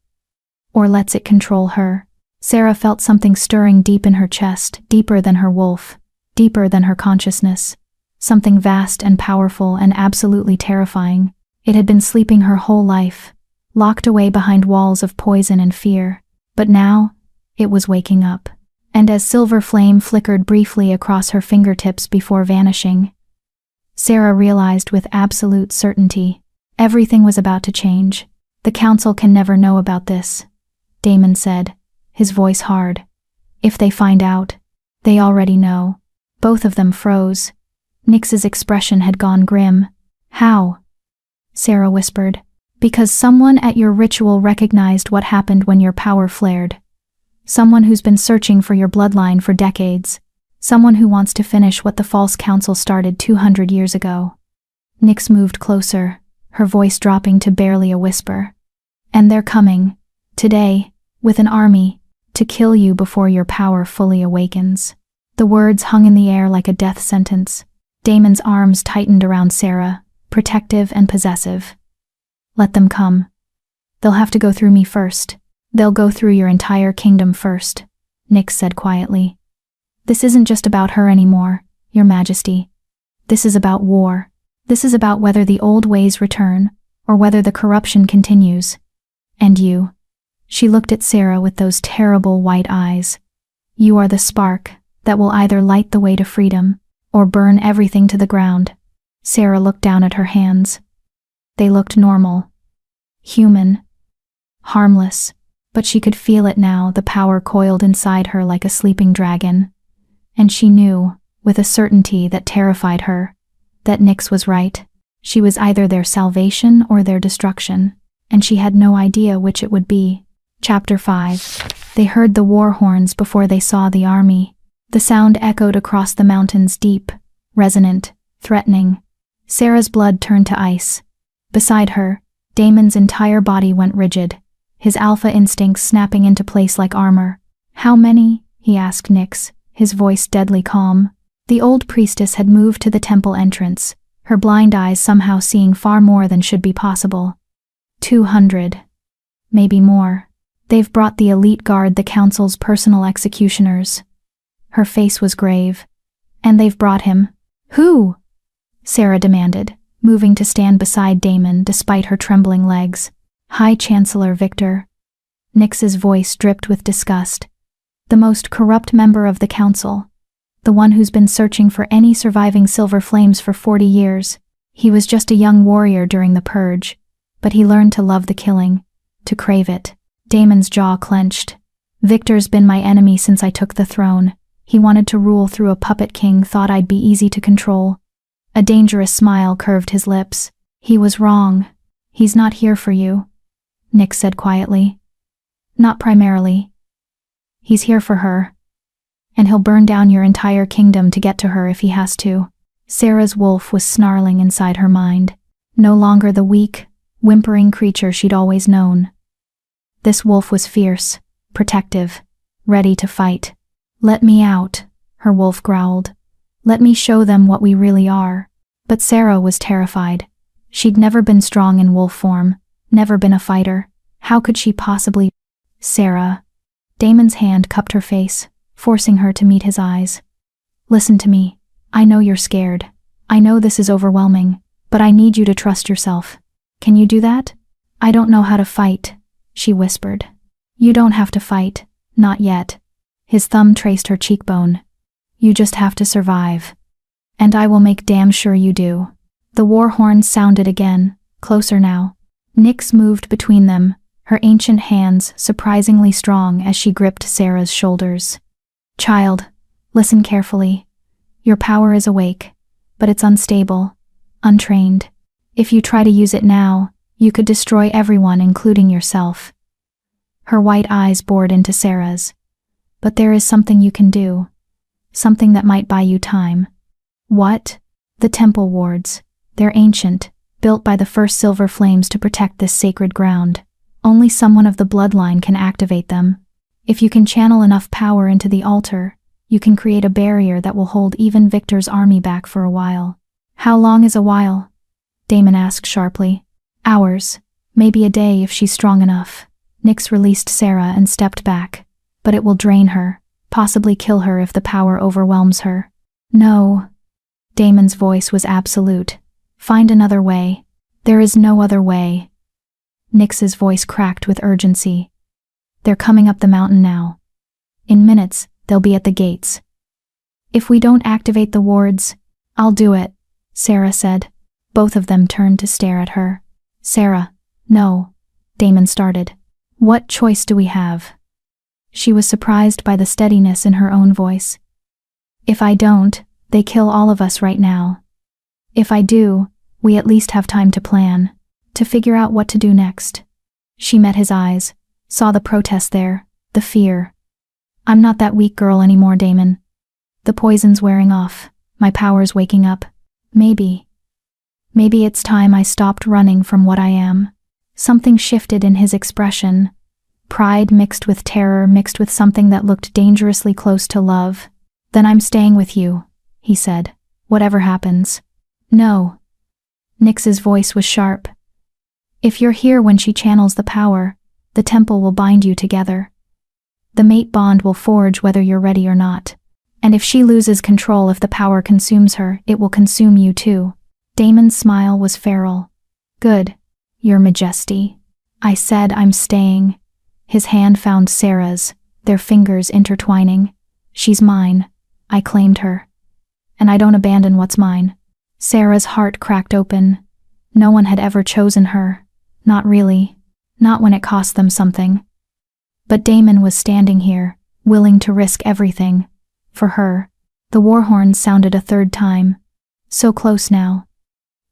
or lets it control her. Sarah felt something stirring deep in her chest, deeper than her wolf, deeper than her consciousness. Something vast and powerful and absolutely terrifying. It had been sleeping her whole life, locked away behind walls of poison and fear. But now, it was waking up. And as silver flame flickered briefly across her fingertips before vanishing, Sarah realized with absolute certainty, everything was about to change. The council can never know about this, Damon said, his voice hard. If they find out, they already know. Both of them froze. Nyx's expression had gone grim. How? Sarah whispered. Because someone at your ritual recognized what happened when your power flared. Someone who's been searching for your bloodline for decades. Someone who wants to finish what the false council started 200 years ago. Nyx moved closer, her voice dropping to barely a whisper. And they're coming, today, with an army, to kill you before your power fully awakens. The words hung in the air like a death sentence. Damon's arms tightened around Sarah, protective and possessive. Let them come. They'll have to go through me first. They'll go through your entire kingdom first, Nyx said quietly. This isn't just about her anymore, Your Majesty. This is about war. This is about whether the old ways return, or whether the corruption continues. And you. She looked at Sarah with those terrible white eyes. You are the spark that will either light the way to freedom, or burn everything to the ground. Sarah looked down at her hands. They looked normal. Human. Harmless. But she could feel it now, the power coiled inside her like a sleeping dragon. And she knew, with a certainty that terrified her, that Nyx was right. She was either their salvation or their destruction, and she had no idea which it would be. Chapter 5. They heard the war horns before they saw the army. The sound echoed across the mountains, deep, resonant, threatening. Sarah's blood turned to ice. Beside her, Damon's entire body went rigid, his alpha instincts snapping into place like armor. How many? He asked Nyx, his voice deadly calm. The old priestess had moved to the temple entrance, her blind eyes somehow seeing far more than should be possible. 200. Maybe more. They've brought the elite guard, the council's personal executioners. Her face was grave. And they've brought him. Who? Sarah demanded, moving to stand beside Damon despite her trembling legs. High Chancellor Victor. Nyx's voice dripped with disgust. The most corrupt member of the council. The one who's been searching for any surviving silver flames for 40 years. He was just a young warrior during the purge, but he learned to love the killing, to crave it. Damon's jaw clenched. Victor's been my enemy since I took the throne. He wanted to rule through a puppet king, thought I'd be easy to control. A dangerous smile curved his lips. He was wrong. He's not here for you, Nyx said quietly. Not primarily. He's here for her. And he'll burn down your entire kingdom to get to her if he has to. Sarah's wolf was snarling inside her mind. No longer the weak, whimpering creature she'd always known. This wolf was fierce, protective, ready to fight. Let me out, her wolf growled. Let me show them what we really are. But Sarah was terrified. She'd never been strong in wolf form, never been a fighter. How could she possibly? Sarah. Damon's hand cupped her face, forcing her to meet his eyes. Listen to me. I know you're scared. I know this is overwhelming, but I need you to trust yourself. Can you do that? I don't know how to fight, she whispered. You don't have to fight, not yet. His thumb traced her cheekbone. You just have to survive. And I will make damn sure you do. The war horns sounded again, closer now. Nyx moved between them, her ancient hands surprisingly strong as she gripped Sarah's shoulders. Child, listen carefully. Your power is awake, but it's unstable, untrained. If you try to use it now, you could destroy everyone, including yourself. Her white eyes bored into Sarah's. But there is something you can do. Something that might buy you time. What? The temple wards. They're ancient, built by the first silver flames to protect this sacred ground. Only someone of the bloodline can activate them. If you can channel enough power into the altar, you can create a barrier that will hold even Victor's army back for a while. How long is a while? Damon asked sharply. Hours. Maybe a day if she's strong enough. Nyx released Sarah and stepped back. But it will drain her, possibly kill her if the power overwhelms her. No. Damon's voice was absolute. Find another way. There is no other way. Nyx's voice cracked with urgency. They're coming up the mountain now. In minutes, they'll be at the gates. If we don't activate the wards, I'll do it, Sarah said. Both of them turned to stare at her. Sarah, no. Damon started. What choice do we have? She was surprised by the steadiness in her own voice. If I don't, they kill all of us right now. If I do, we at least have time to plan, to figure out what to do next. She met his eyes, saw the protest there, the fear. I'm not that weak girl anymore, Damon. The poison's wearing off, my power's waking up. Maybe it's time I stopped running from what I am. Something shifted in his expression. Pride mixed with terror, mixed with something that looked dangerously close to love. Then I'm staying with you, he said, whatever happens. No. Nyx's voice was sharp. If you're here when she channels the power, the temple will bind you together. The mate bond will forge whether you're ready or not. And if she loses control, if the power consumes her, it will consume you too. Damon's smile was feral. Good, Your Majesty. I said I'm staying. His hand found Sarah's, their fingers intertwining. She's mine. I claimed her. And I don't abandon what's mine. Sarah's heart cracked open. No one had ever chosen her. Not really. Not when it cost them something. But Damon was standing here, willing to risk everything. For her. The war horns sounded a third time. So close now.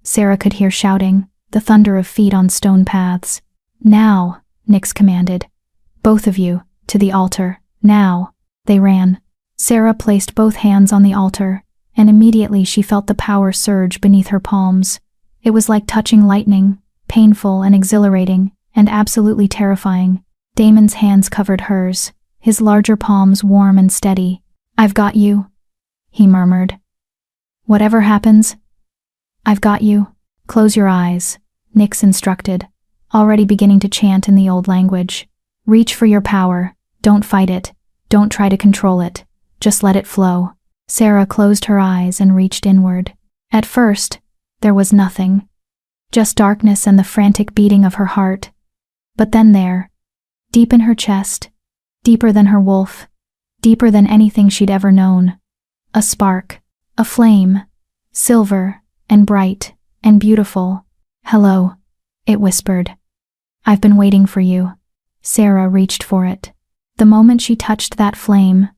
Sarah could hear shouting, the thunder of feet on stone paths. Now, Nyx commanded. Both of you, to the altar, now. They ran. Sarah placed both hands on the altar, and immediately she felt the power surge beneath her palms. It was like touching lightning, painful and exhilarating, and absolutely terrifying. Damon's hands covered hers, his larger palms warm and steady. I've got you, he murmured. Whatever happens, I've got you. Close your eyes, Nyx instructed, already beginning to chant in the old language. Reach for your power, don't fight it, don't try to control it, just let it flow. Sarah closed her eyes and reached inward. At first, there was nothing. Just darkness and the frantic beating of her heart. But then there, deep in her chest, deeper than her wolf, deeper than anything she'd ever known, a spark, a flame, silver, and bright, and beautiful. Hello, it whispered. I've been waiting for you. Sarah reached for it. The moment she touched that flame,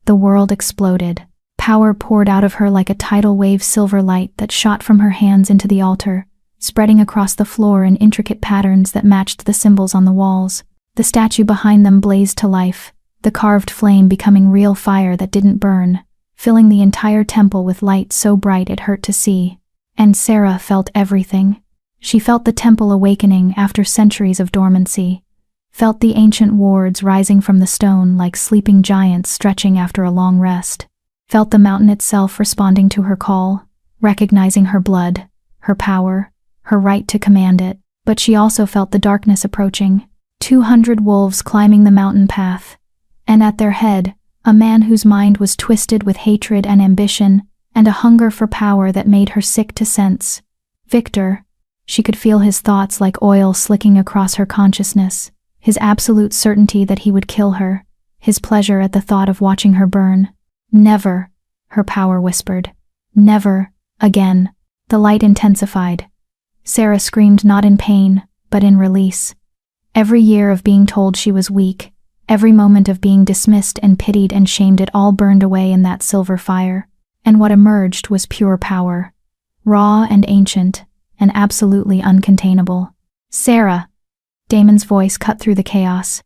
the world exploded. Power poured out of her like a tidal wave, silver light that shot from her hands into the altar, spreading across the floor in intricate patterns that matched the symbols on the walls. The statue behind them blazed to life, the carved flame becoming real fire that didn't burn, filling the entire temple with light so bright it hurt to see. And Sarah felt everything. She felt the temple awakening after centuries of dormancy, felt the ancient wards rising from the stone like sleeping giants stretching after a long rest, felt the mountain itself responding to her call, recognizing her blood, her power, her right to command it. But she also felt the darkness approaching, 200 wolves climbing the mountain path, and at their head, a man whose mind was twisted with hatred and ambition, and a hunger for power that made her sick to sense. Victor. She could feel his thoughts like oil slicking across her consciousness, his absolute certainty that he would kill her, his pleasure at the thought of watching her burn. Never, her power whispered. Never, again. The light intensified. Sarah screamed not in pain, but in release. Every year of being told she was weak, every moment of being dismissed and pitied and shamed, it all burned away in that silver fire. And what emerged was pure power. Raw and ancient, and absolutely uncontainable. Sarah! Damon's voice cut through the chaos.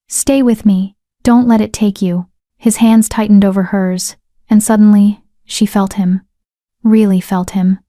Stay with me. Don't let it take you. His hands tightened over hers, and suddenly, she felt him. Really felt him.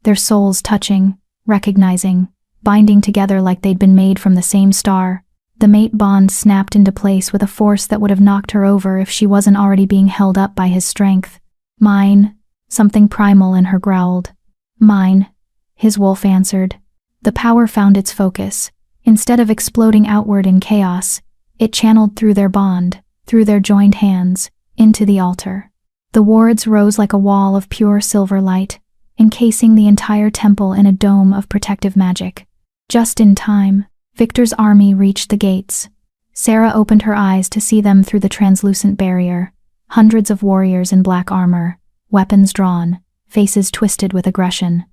Their souls touching, recognizing, binding together like they'd been made from the same star. The mate bond snapped into place with a force that would have knocked her over if she wasn't already being held up by his strength. Mine, something primal in her growled. Mine, his wolf answered. The power found its focus. Instead of exploding outward in chaos, it channeled through their bond, through their joined hands, into the altar. The wards rose like a wall of pure silver light, encasing the entire temple in a dome of protective magic. Just in time, Victor's army reached the gates. Sarah opened her eyes to see them through the translucent barrier. Hundreds of warriors in black armor, weapons drawn, faces twisted with aggression.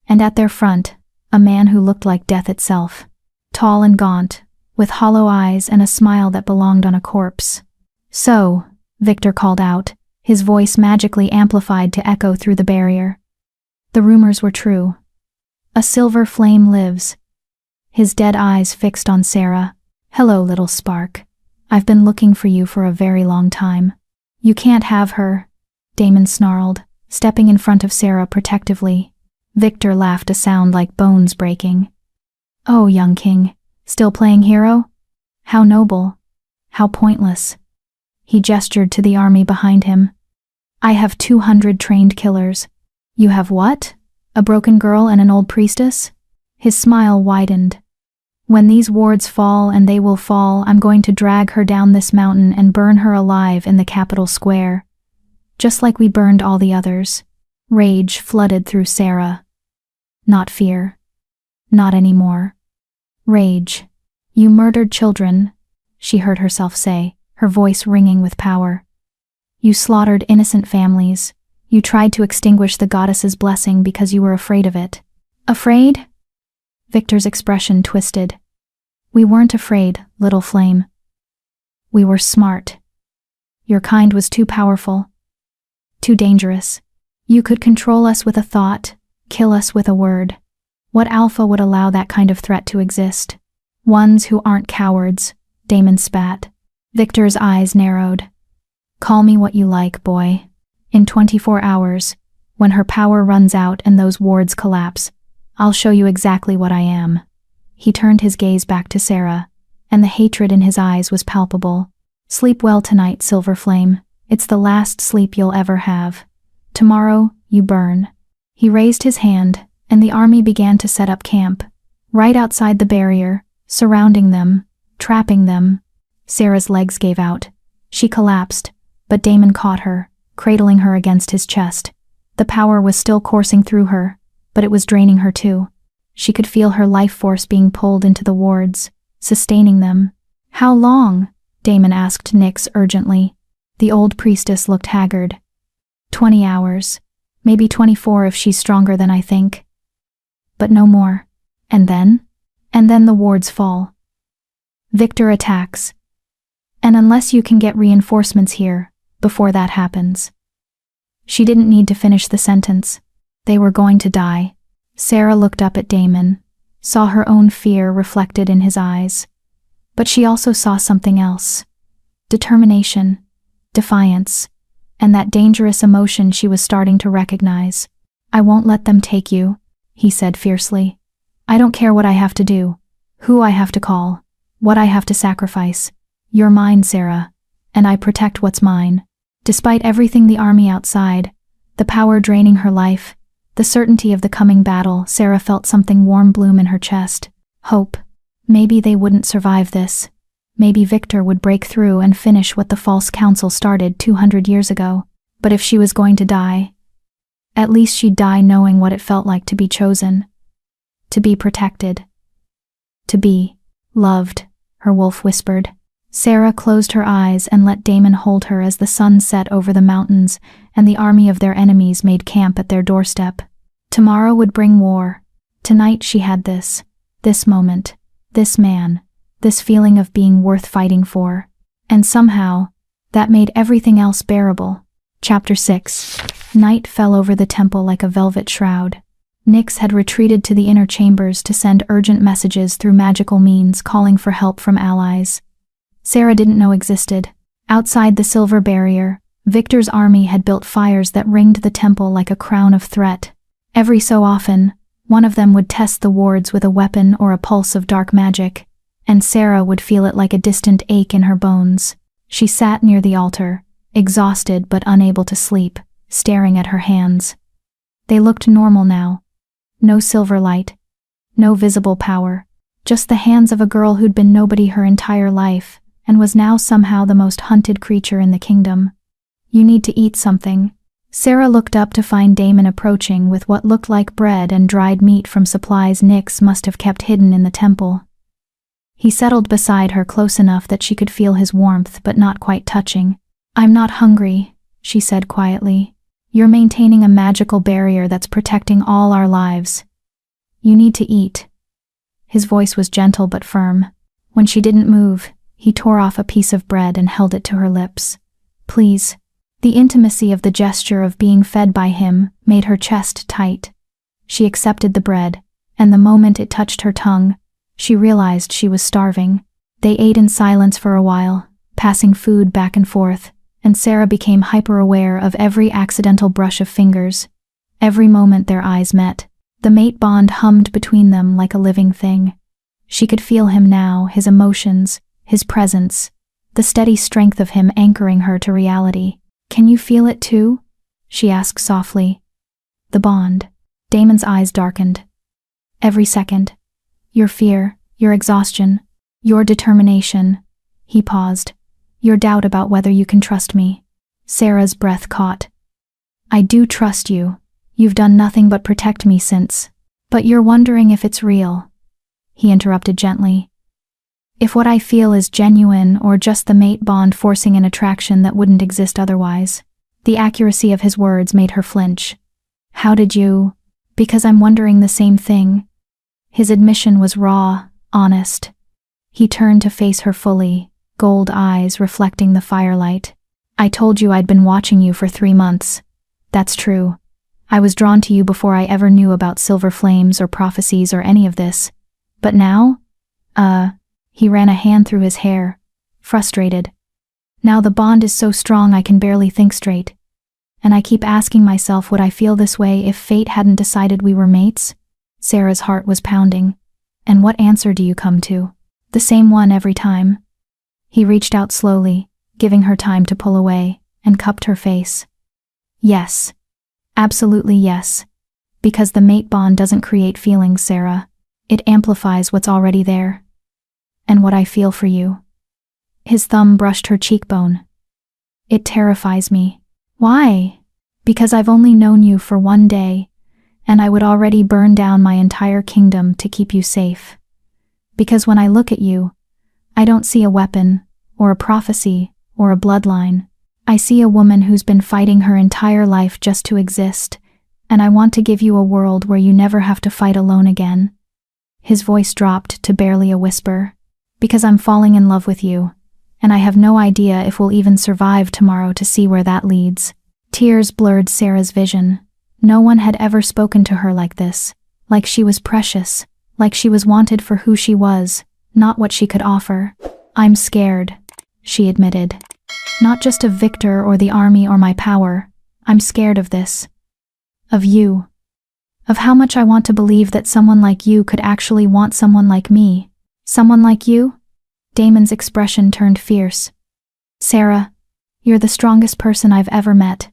And at their front, a man who looked like death itself. Tall and gaunt, with hollow eyes and a smile that belonged on a corpse. "So," Victor called out, his voice magically amplified to echo through the barrier. The rumors were true. A silver flame lives. His dead eyes fixed on Sarah. "Hello, little spark. I've been looking for you for a very long time." "You can't have her," Damon snarled, stepping in front of Sarah protectively. Victor laughed, a sound like bones breaking. "Oh, young king, still playing hero? How noble. How pointless." He gestured to the army behind him. "I have 200 trained killers. You have what? A broken girl and an old priestess?" His smile widened. "When these wards fall, and they will fall, I'm going to drag her down this mountain and burn her alive in the capital square. Just like we burned all the others." Rage flooded through Sarah. Not fear. Not anymore. Rage. "You murdered children," she heard herself say, her voice ringing with power. "You slaughtered innocent families. You tried to extinguish the goddess's blessing because you were afraid of it." "Afraid?" Victor's expression twisted. "We weren't afraid, little flame. We were smart. Your kind was too powerful. Too dangerous. You could control us with a thought, kill us with a word. What alpha would allow that kind of threat to exist? Ones who aren't cowards," Damon spat. Victor's eyes narrowed. "Call me what you like, boy. In 24 hours, when her power runs out and those wards collapse, I'll show you exactly what I am." He turned his gaze back to Sarah, and the hatred in his eyes was palpable. "Sleep well tonight, Silver Flame. It's the last sleep you'll ever have. Tomorrow, you burn." He raised his hand, and the army began to set up camp, right outside the barrier, surrounding them, trapping them. Sarah's legs gave out. She collapsed, but Damon caught her, cradling her against his chest. The power was still coursing through her, but it was draining her too. She could feel her life force being pulled into the wards, sustaining them. "How long?" Damon asked Nyx urgently. The old priestess looked haggard. 20 hours. Maybe 24 if she's stronger than I think. But no more. And then? And then the wards fall. Victor attacks. And unless you can get reinforcements here, before that happens. She didn't need to finish the sentence. They were going to die. Sarah looked up at Damon, saw her own fear reflected in his eyes. But she also saw something else. Determination, defiance, and that dangerous emotion she was starting to recognize. "I won't let them take you," he said fiercely. "I don't care what I have to do, who I have to call, what I have to sacrifice. You're mine, Sarah, and I protect what's mine." Despite everything, the army outside, the power draining her life, the certainty of the coming battle, Sarah felt something warm bloom in her chest. Hope. Maybe they wouldn't survive this. Maybe Victor would break through and finish what the false council started 200 years ago. But if she was going to die, at least she'd die knowing what it felt like to be chosen. To be protected. To be loved, her wolf whispered. Sarah closed her eyes and let Damon hold her as the sun set over the mountains and the army of their enemies made camp at their doorstep. Tomorrow would bring war. Tonight she had this moment, this man, this feeling of being worth fighting for. And somehow, that made everything else bearable. Chapter 6. Night fell over the temple like a velvet shroud. Nyx had retreated to the inner chambers to send urgent messages through magical means calling for help from allies Sarah didn't know existed. Outside the silver barrier, Victor's army had built fires that ringed the temple like a crown of threat. Every so often, one of them would test the wards with a weapon or a pulse of dark magic, and Sarah would feel it like a distant ache in her bones. She sat near the altar, exhausted but unable to sleep, staring at her hands. They looked normal now. No silver light. No visible power. Just the hands of a girl who'd been nobody her entire life, and was now somehow the most hunted creature in the kingdom. You need to eat something. Sarah looked up to find Damon approaching with what looked like bread and dried meat from supplies Nyx must have kept hidden in the temple. He settled beside her close enough that she could feel his warmth but not quite touching. "I'm not hungry," she said quietly. "You're maintaining a magical barrier that's protecting all our lives. You need to eat." His voice was gentle but firm. When she didn't move, he tore off a piece of bread and held it to her lips. "Please." The intimacy of the gesture of being fed by him made her chest tight. She accepted the bread, and the moment it touched her tongue, she realized she was starving. They ate in silence for a while, passing food back and forth, and Sarah became hyper-aware of every accidental brush of fingers. Every moment their eyes met, the mate bond hummed between them like a living thing. She could feel him now, his emotions, his presence, the steady strength of him anchoring her to reality. "Can you feel it too?" she asked softly. "The bond." Damon's eyes darkened. "Every second. Your fear, your exhaustion, your determination." He paused. "Your doubt about whether you can trust me." Sarah's breath caught. "I do trust you. You've done nothing but protect me since. But you're wondering if it's real." He interrupted gently. "If what I feel is genuine or just the mate bond forcing an attraction that wouldn't exist otherwise." The accuracy of his words made her flinch. "How did you?" "Because I'm wondering the same thing." His admission was raw, honest. He turned to face her fully, gold eyes reflecting the firelight. "I told you I'd been watching you for 3 months. That's true. I was drawn to you before I ever knew about silver flames or prophecies or any of this. But now? He ran a hand through his hair, frustrated. "Now the bond is so strong I can barely think straight. And I keep asking myself, would I feel this way if fate hadn't decided we were mates?" Sarah's heart was pounding. "And what answer do you come to?" "The same one every time." He reached out slowly, giving her time to pull away, and cupped her face. "Yes. Absolutely yes. Because the mate bond doesn't create feelings, Sarah. It amplifies what's already there. And what I feel for you." His thumb brushed her cheekbone. "It terrifies me." "Why?" "Because I've only known you for 1 day, and I would already burn down my entire kingdom to keep you safe. Because when I look at you, I don't see a weapon, or a prophecy, or a bloodline. I see a woman who's been fighting her entire life just to exist, and I want to give you a world where you never have to fight alone again." His voice dropped to barely a whisper. "Because I'm falling in love with you, and I have no idea if we'll even survive tomorrow to see where that leads." Tears blurred Sarah's vision. No one had ever spoken to her like this, like she was precious, like she was wanted for who she was, not what she could offer. "I'm scared," she admitted. "Not just of Victor or the army or my power. I'm scared of this. Of you. Of how much I want to believe that someone like you could actually want someone like me." "Someone like you?" Damon's expression turned fierce. "Sarah, you're the strongest person I've ever met.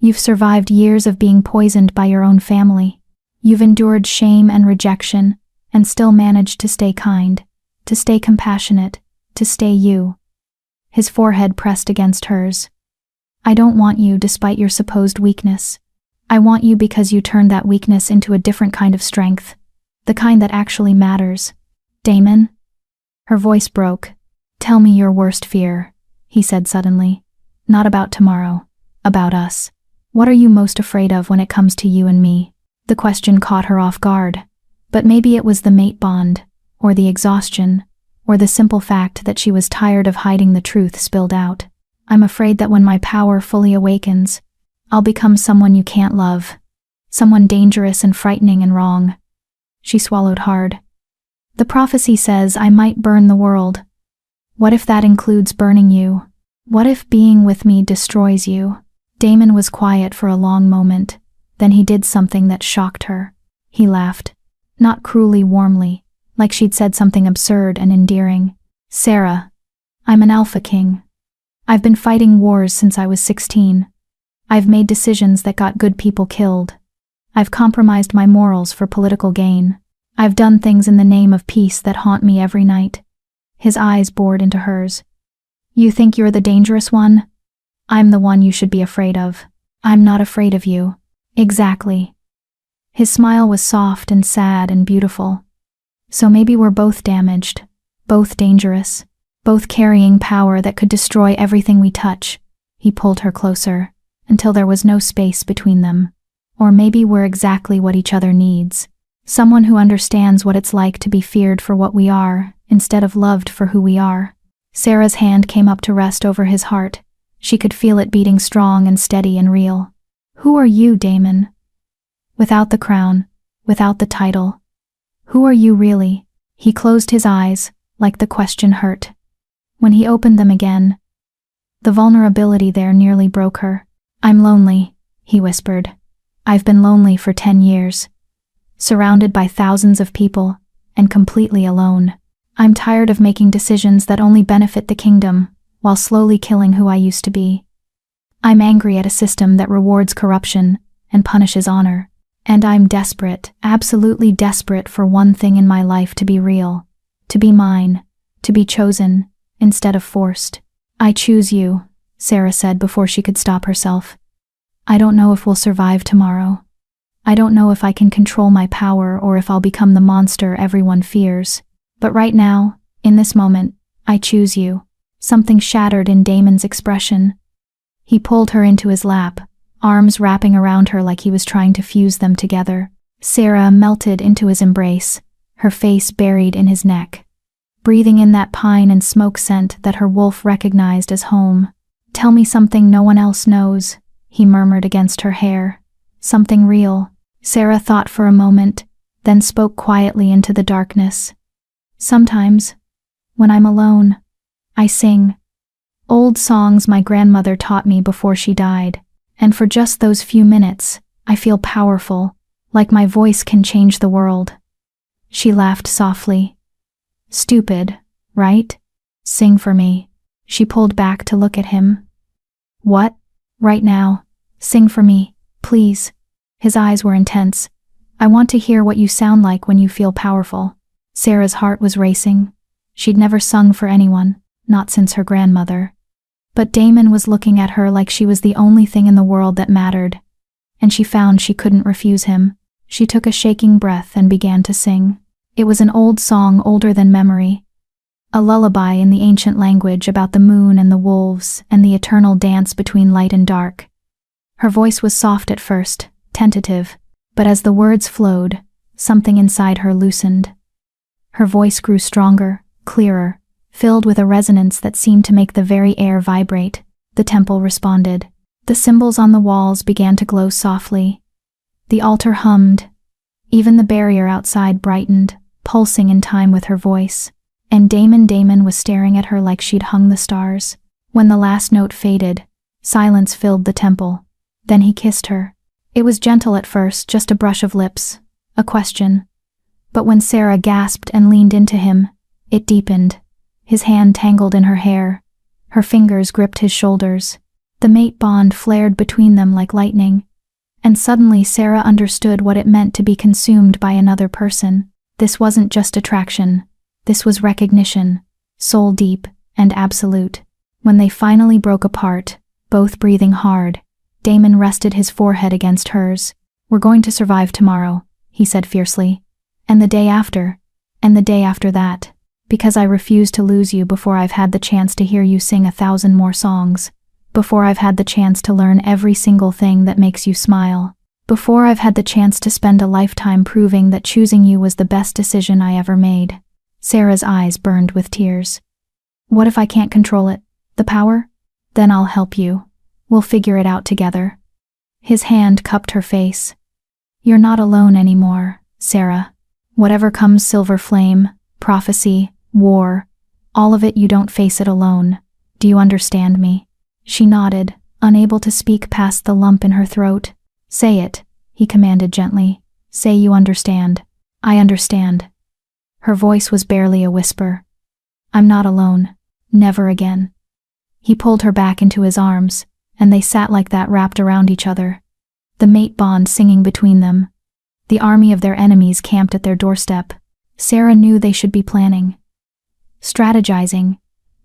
You've survived years of being poisoned by your own family. You've endured shame and rejection, and still managed to stay kind, to stay compassionate, to stay you." His forehead pressed against hers. "I don't want you despite your supposed weakness. I want you because you turned that weakness into a different kind of strength, the kind that actually matters." "Damon?" Her voice broke. "Tell me your worst fear," he said suddenly. "Not about tomorrow, about us. What are you most afraid of when it comes to you and me?" The question caught her off guard. But maybe it was the mate bond, or the exhaustion, or the simple fact that she was tired of hiding the truth spilled out. "I'm afraid that when my power fully awakens, I'll become someone you can't love. Someone dangerous and frightening and wrong." She swallowed hard. "The prophecy says I might burn the world. What if that includes burning you?" What if being with me destroys you? Damon was quiet for a long moment. Then he did something that shocked her. He laughed. Not cruelly warmly, like she'd said something absurd and endearing. Sarah, I'm an Alpha King. I've been fighting wars since I was 16. I've made decisions that got good people killed. I've compromised my morals for political gain. I've done things in the name of peace that haunt me every night. His eyes bored into hers. You think you're the dangerous one? I'm the one you should be afraid of. I'm not afraid of you. Exactly. His smile was soft and sad and beautiful. So maybe we're both damaged, both dangerous, both carrying power that could destroy everything we touch. He pulled her closer, until there was no space between them. Or maybe we're exactly what each other needs. Someone who understands what it's like to be feared for what we are, instead of loved for who we are. Sarah's hand came up to rest over his heart. She could feel it beating strong and steady and real. Who are you, Damon? Without the crown, without the title. Who are you really? He closed his eyes, like the question hurt. When he opened them again, the vulnerability there nearly broke her. I'm lonely, he whispered. I've been lonely for 10 years. Surrounded by thousands of people, and completely alone. I'm tired of making decisions that only benefit the kingdom, while slowly killing who I used to be. I'm angry at a system that rewards corruption and punishes honor. And I'm desperate, absolutely desperate for one thing in my life to be real, to be mine, to be chosen, instead of forced. I choose you, Sarah said before she could stop herself. I don't know if we'll survive tomorrow. I don't know if I can control my power or if I'll become the monster everyone fears. But right now, in this moment, I choose you. Something shattered in Damon's expression. He pulled her into his lap, arms wrapping around her like he was trying to fuse them together. Sarah melted into his embrace, her face buried in his neck, breathing in that pine and smoke scent that her wolf recognized as home. Tell me something no one else knows, he murmured against her hair. Something real. Sarah thought for a moment, then spoke quietly into the darkness. Sometimes, when I'm alone, I sing. Old songs my grandmother taught me before she died. And for just those few minutes, I feel powerful, like my voice can change the world. She laughed softly. Stupid, right? Sing for me. She pulled back to look at him. What? Right now. Sing for me, please. His eyes were intense. I want to hear what you sound like when you feel powerful. Sarah's heart was racing. She'd never sung for anyone, not since her grandmother. But Damon was looking at her like she was the only thing in the world that mattered. And she found she couldn't refuse him. She took a shaking breath and began to sing. It was an old song older than memory. A lullaby in the ancient language about the moon and the wolves and the eternal dance between light and dark. Her voice was soft at first, tentative, but as the words flowed, something inside her loosened. Her voice grew stronger, clearer, filled with a resonance that seemed to make the very air vibrate. The temple responded. The symbols on the walls began to glow softly. The altar hummed. Even the barrier outside brightened, pulsing in time with her voice. And Damon was staring at her like she'd hung the stars. When the last note faded, silence filled the temple. Then he kissed her. It was gentle at first, just a brush of lips, a question. But when Sarah gasped and leaned into him, it deepened. His hand tangled in her hair. Her fingers gripped his shoulders. The mate bond flared between them like lightning. And suddenly Sarah understood what it meant to be consumed by another person. This wasn't just attraction. This was recognition, soul deep and absolute. When they finally broke apart, both breathing hard, Damon rested his forehead against hers. We're going to survive tomorrow, he said fiercely. And the day after. And the day after that. Because I refuse to lose you before I've had the chance to hear you sing 1,000 more songs. Before I've had the chance to learn every single thing that makes you smile. Before I've had the chance to spend a lifetime proving that choosing you was the best decision I ever made. Sarah's eyes burned with tears. What if I can't control it? The power? Then I'll help you. We'll figure it out together. His hand cupped her face. You're not alone anymore, Sarah. Whatever comes, Silver Flame, prophecy, war, all of it, you don't face it alone. Do you understand me? She nodded, unable to speak past the lump in her throat. Say it, he commanded gently. Say you understand. I understand. Her voice was barely a whisper. I'm not alone. Never again. He pulled her back into his arms, and they sat like that wrapped around each other. The mate bond singing between them. The army of their enemies camped at their doorstep. Sarah knew they should be planning. Strategizing.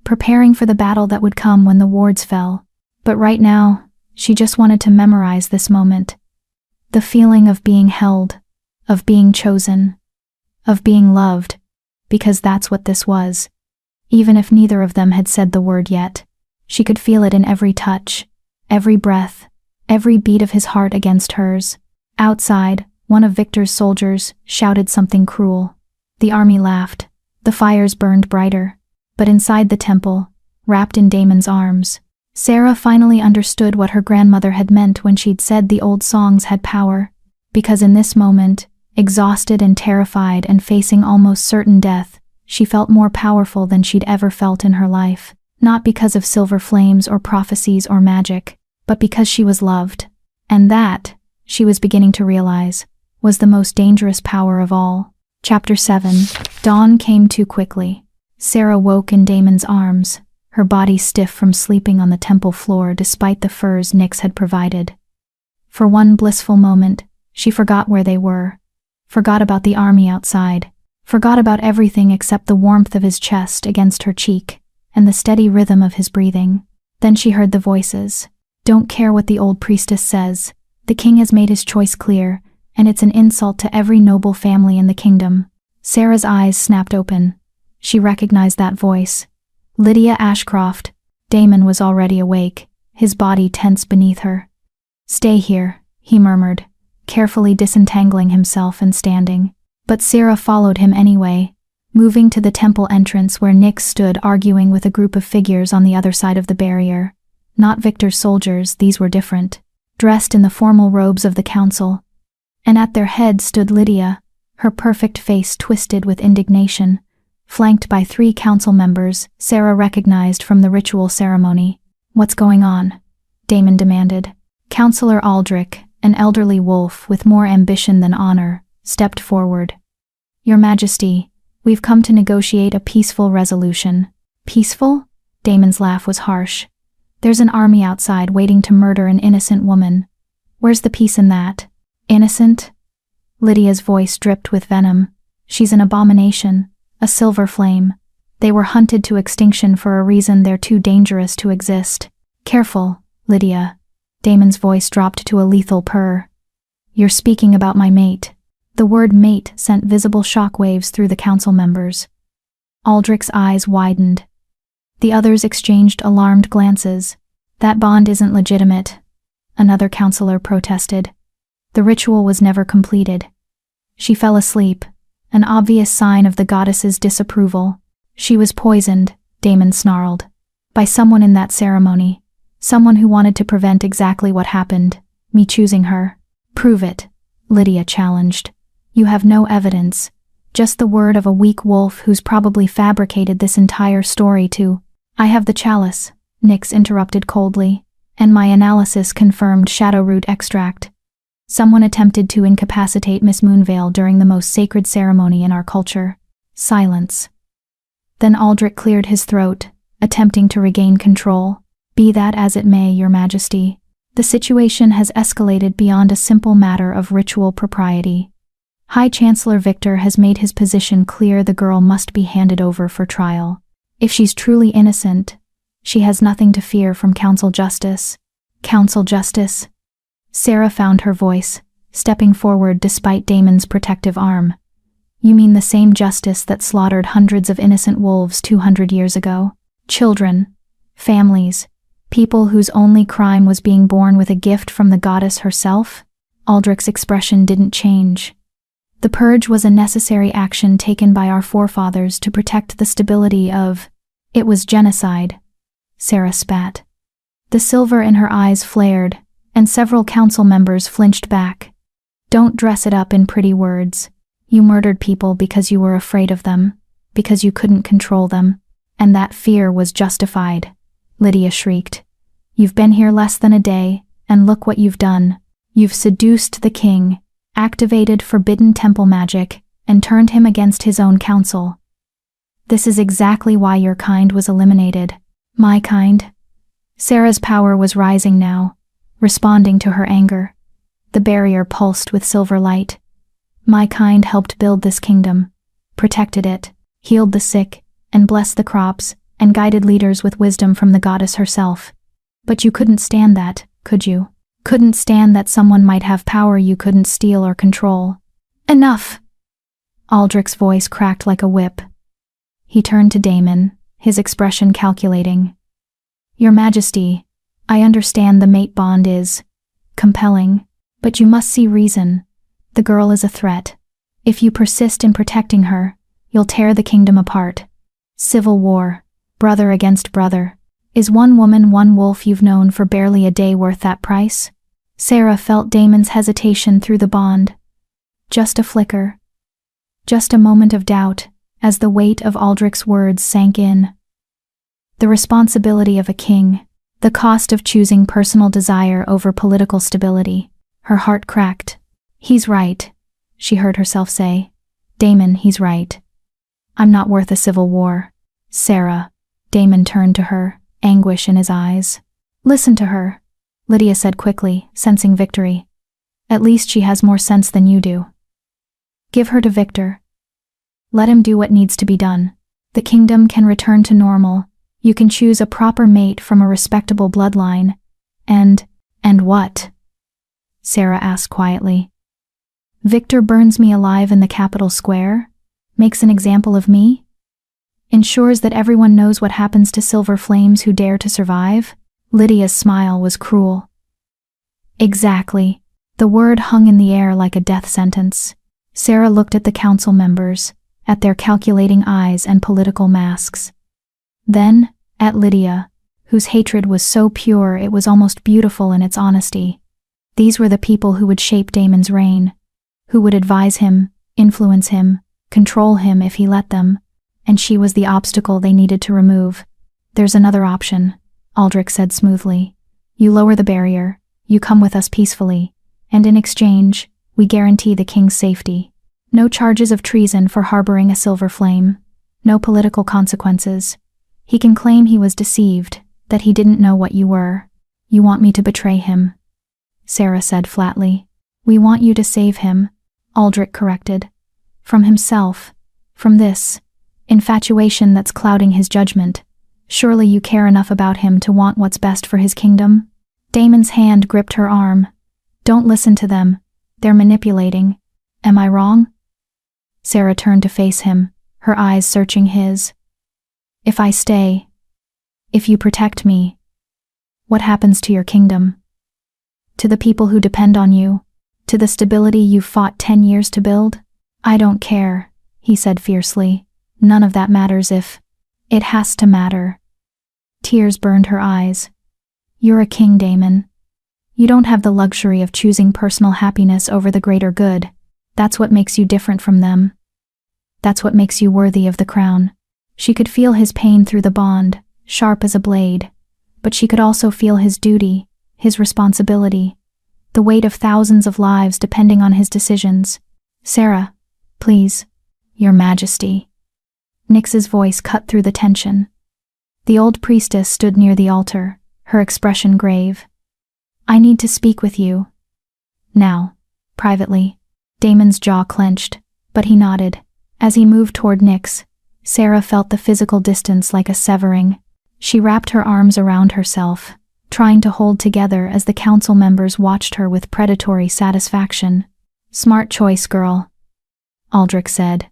Preparing for the battle that would come when the wards fell. But right now, she just wanted to memorize this moment. The feeling of being held, of being chosen, of being loved, because that's what this was. Even if neither of them had said the word yet, she could feel it in every touch, every breath, every beat of his heart against hers. Outside, one of Victor's soldiers shouted something cruel. The army laughed. The fires burned brighter. But inside the temple, wrapped in Damon's arms, Sarah finally understood what her grandmother had meant when she'd said the old songs had power. Because in this moment, exhausted and terrified and facing almost certain death, she felt more powerful than she'd ever felt in her life. Not because of silver flames or prophecies or magic, but because she was loved. And that, she was beginning to realize, was the most dangerous power of all. Chapter 7. Dawn came too quickly. Sarah woke in Damon's arms, her body stiff from sleeping on the temple floor despite the furs Nyx had provided. For one blissful moment, she forgot where they were, forgot about the army outside, forgot about everything except the warmth of his chest against her cheek and the steady rhythm of his breathing. Then she heard the voices. Don't care what the old priestess says. The king has made his choice clear, and it's an insult to every noble family in the kingdom. Sarah's eyes snapped open. She recognized that voice. Lydia Ashcroft. Damon was already awake, his body tense beneath her. Stay here, he murmured, carefully disentangling himself and standing. But Sarah followed him anyway, moving to the temple entrance where Nyx stood arguing with a group of figures on the other side of the barrier. Not Victor's soldiers, these were different, dressed in the formal robes of the council. And at their head stood Lydia, her perfect face twisted with indignation, flanked by 3 council members Sarah recognized from the ritual ceremony. What's going on? Damon demanded. Councillor Aldrich, an elderly wolf with more ambition than honor, stepped forward. Your Majesty, we've come to negotiate a peaceful resolution. Peaceful? Damon's laugh was harsh. There's an army outside waiting to murder an innocent woman. Where's the peace in that? Innocent? Lydia's voice dripped with venom. She's an abomination, a silver flame. They were hunted to extinction for a reason they're too dangerous to exist. Careful, Lydia. Damon's voice dropped to a lethal purr. You're speaking about my mate. The word mate sent visible shockwaves through the council members. Aldrich's eyes widened. The others exchanged alarmed glances. That bond isn't legitimate, another councillor protested. The ritual was never completed. She fell asleep, an obvious sign of the goddess's disapproval. She was poisoned, Damon snarled, by someone in that ceremony, someone who wanted to prevent exactly what happened, me choosing her. Prove it, Lydia challenged. You have no evidence, just the word of a weak wolf who's probably fabricated this entire story to— I have the chalice, Nyx interrupted coldly, and my analysis confirmed shadowroot extract. Someone attempted to incapacitate Miss Moonveil during the most sacred ceremony in our culture. Silence. Then Aldrich cleared his throat, attempting to regain control. Be that as it may, Your Majesty, the situation has escalated beyond a simple matter of ritual propriety. High Chancellor Victor has made his position clear. The girl must be handed over for trial. If she's truly innocent, she has nothing to fear from council justice. Council justice? Sarah found her voice, stepping forward despite Damon's protective arm. You mean the same justice that slaughtered hundreds of innocent wolves 200 years ago? Children, families, people whose only crime was being born with a gift from the goddess herself? Aldrich's expression didn't change. The purge was a necessary action taken by our forefathers to protect the stability of— It was genocide. Sarah spat. The silver in her eyes flared, and several council members flinched back. Don't dress it up in pretty words. You murdered people because you were afraid of them, because you couldn't control them, and that fear was justified. Lydia shrieked. "You've been here less than a day, and look what you've done. You've seduced the king, activated forbidden temple magic, and turned him against his own council. This is exactly why your kind was eliminated." "My kind?" Sarah's power was rising now, responding to her anger. The barrier pulsed with silver light. "My kind helped build this kingdom, protected it, healed the sick, and blessed the crops, and guided leaders with wisdom from the goddess herself. But you couldn't stand that, could you? Couldn't stand that someone might have power you couldn't steal or control." "Enough!" Aldrich's voice cracked like a whip. He turned to Daemon, his expression calculating. "Your Majesty, I understand the mate bond is compelling, but you must see reason. The girl is a threat. If you persist in protecting her, you'll tear the kingdom apart. Civil war, brother against brother. Is one woman, one wolf you've known for barely a day worth that price?" Sarah felt Daemon's hesitation through the bond. Just a flicker. Just a moment of doubt, as the weight of Aldrich's words sank in. The responsibility of a king, the cost of choosing personal desire over political stability. Her heart cracked. "He's right," she heard herself say. "Daemon, he's right. I'm not worth a civil war." "Sarah," Daemon turned to her, anguish in his eyes. "Listen to her," Lydia said quickly, sensing victory. "At least she has more sense than you do. Give her to Victor. Let him do what needs to be done. The kingdom can return to normal. You can choose a proper mate from a respectable bloodline. And what?" Sarah asked quietly. "Victor burns me alive in the capital square? Makes an example of me? Ensures that everyone knows what happens to silver flames who dare to survive?" Lydia's smile was cruel. "Exactly." The word hung in the air like a death sentence. Sarah looked at the council members, at their calculating eyes and political masks. Then, at Lydia, whose hatred was so pure it was almost beautiful in its honesty. These were the people who would shape Daemon's reign, who would advise him, influence him, control him if he let them, and she was the obstacle they needed to remove. "There's another option," Aldrich said smoothly. "You lower the barrier, you come with us peacefully, and in exchange, we guarantee the king's safety. No charges of treason for harboring a silver flame, no political consequences. He can claim he was deceived, that he didn't know what you were. You want me to betray him," Sarah said flatly. "We want you to save him," Aldrich corrected. "From himself, from this infatuation that's clouding his judgment. Surely you care enough about him to want what's best for his kingdom?" Daemon's hand gripped her arm. "Don't listen to them. They're manipulating. Am I wrong?" Sarah turned to face him, her eyes searching his. "If I stay, if you protect me, what happens to your kingdom? To the people who depend on you? To the stability you've fought 10 years to build?" "I don't care," he said fiercely. "None of that matters if—" "It has to matter." Tears burned her eyes. "You're a king, Daemon. You don't have the luxury of choosing personal happiness over the greater good. That's what makes you different from them. That's what makes you worthy of the crown." She could feel his pain through the bond, sharp as a blade, but she could also feel his duty, his responsibility, the weight of thousands of lives depending on his decisions. "Sarah, please, Your Majesty." Nyx's voice cut through the tension. The old priestess stood near the altar, her expression grave. "I need to speak with you. Now, privately." Daemon's jaw clenched, but he nodded. As he moved toward Nyx, Sarah felt the physical distance like a severing. She wrapped her arms around herself, trying to hold together as the council members watched her with predatory satisfaction. "Smart choice, girl," Aldrich said.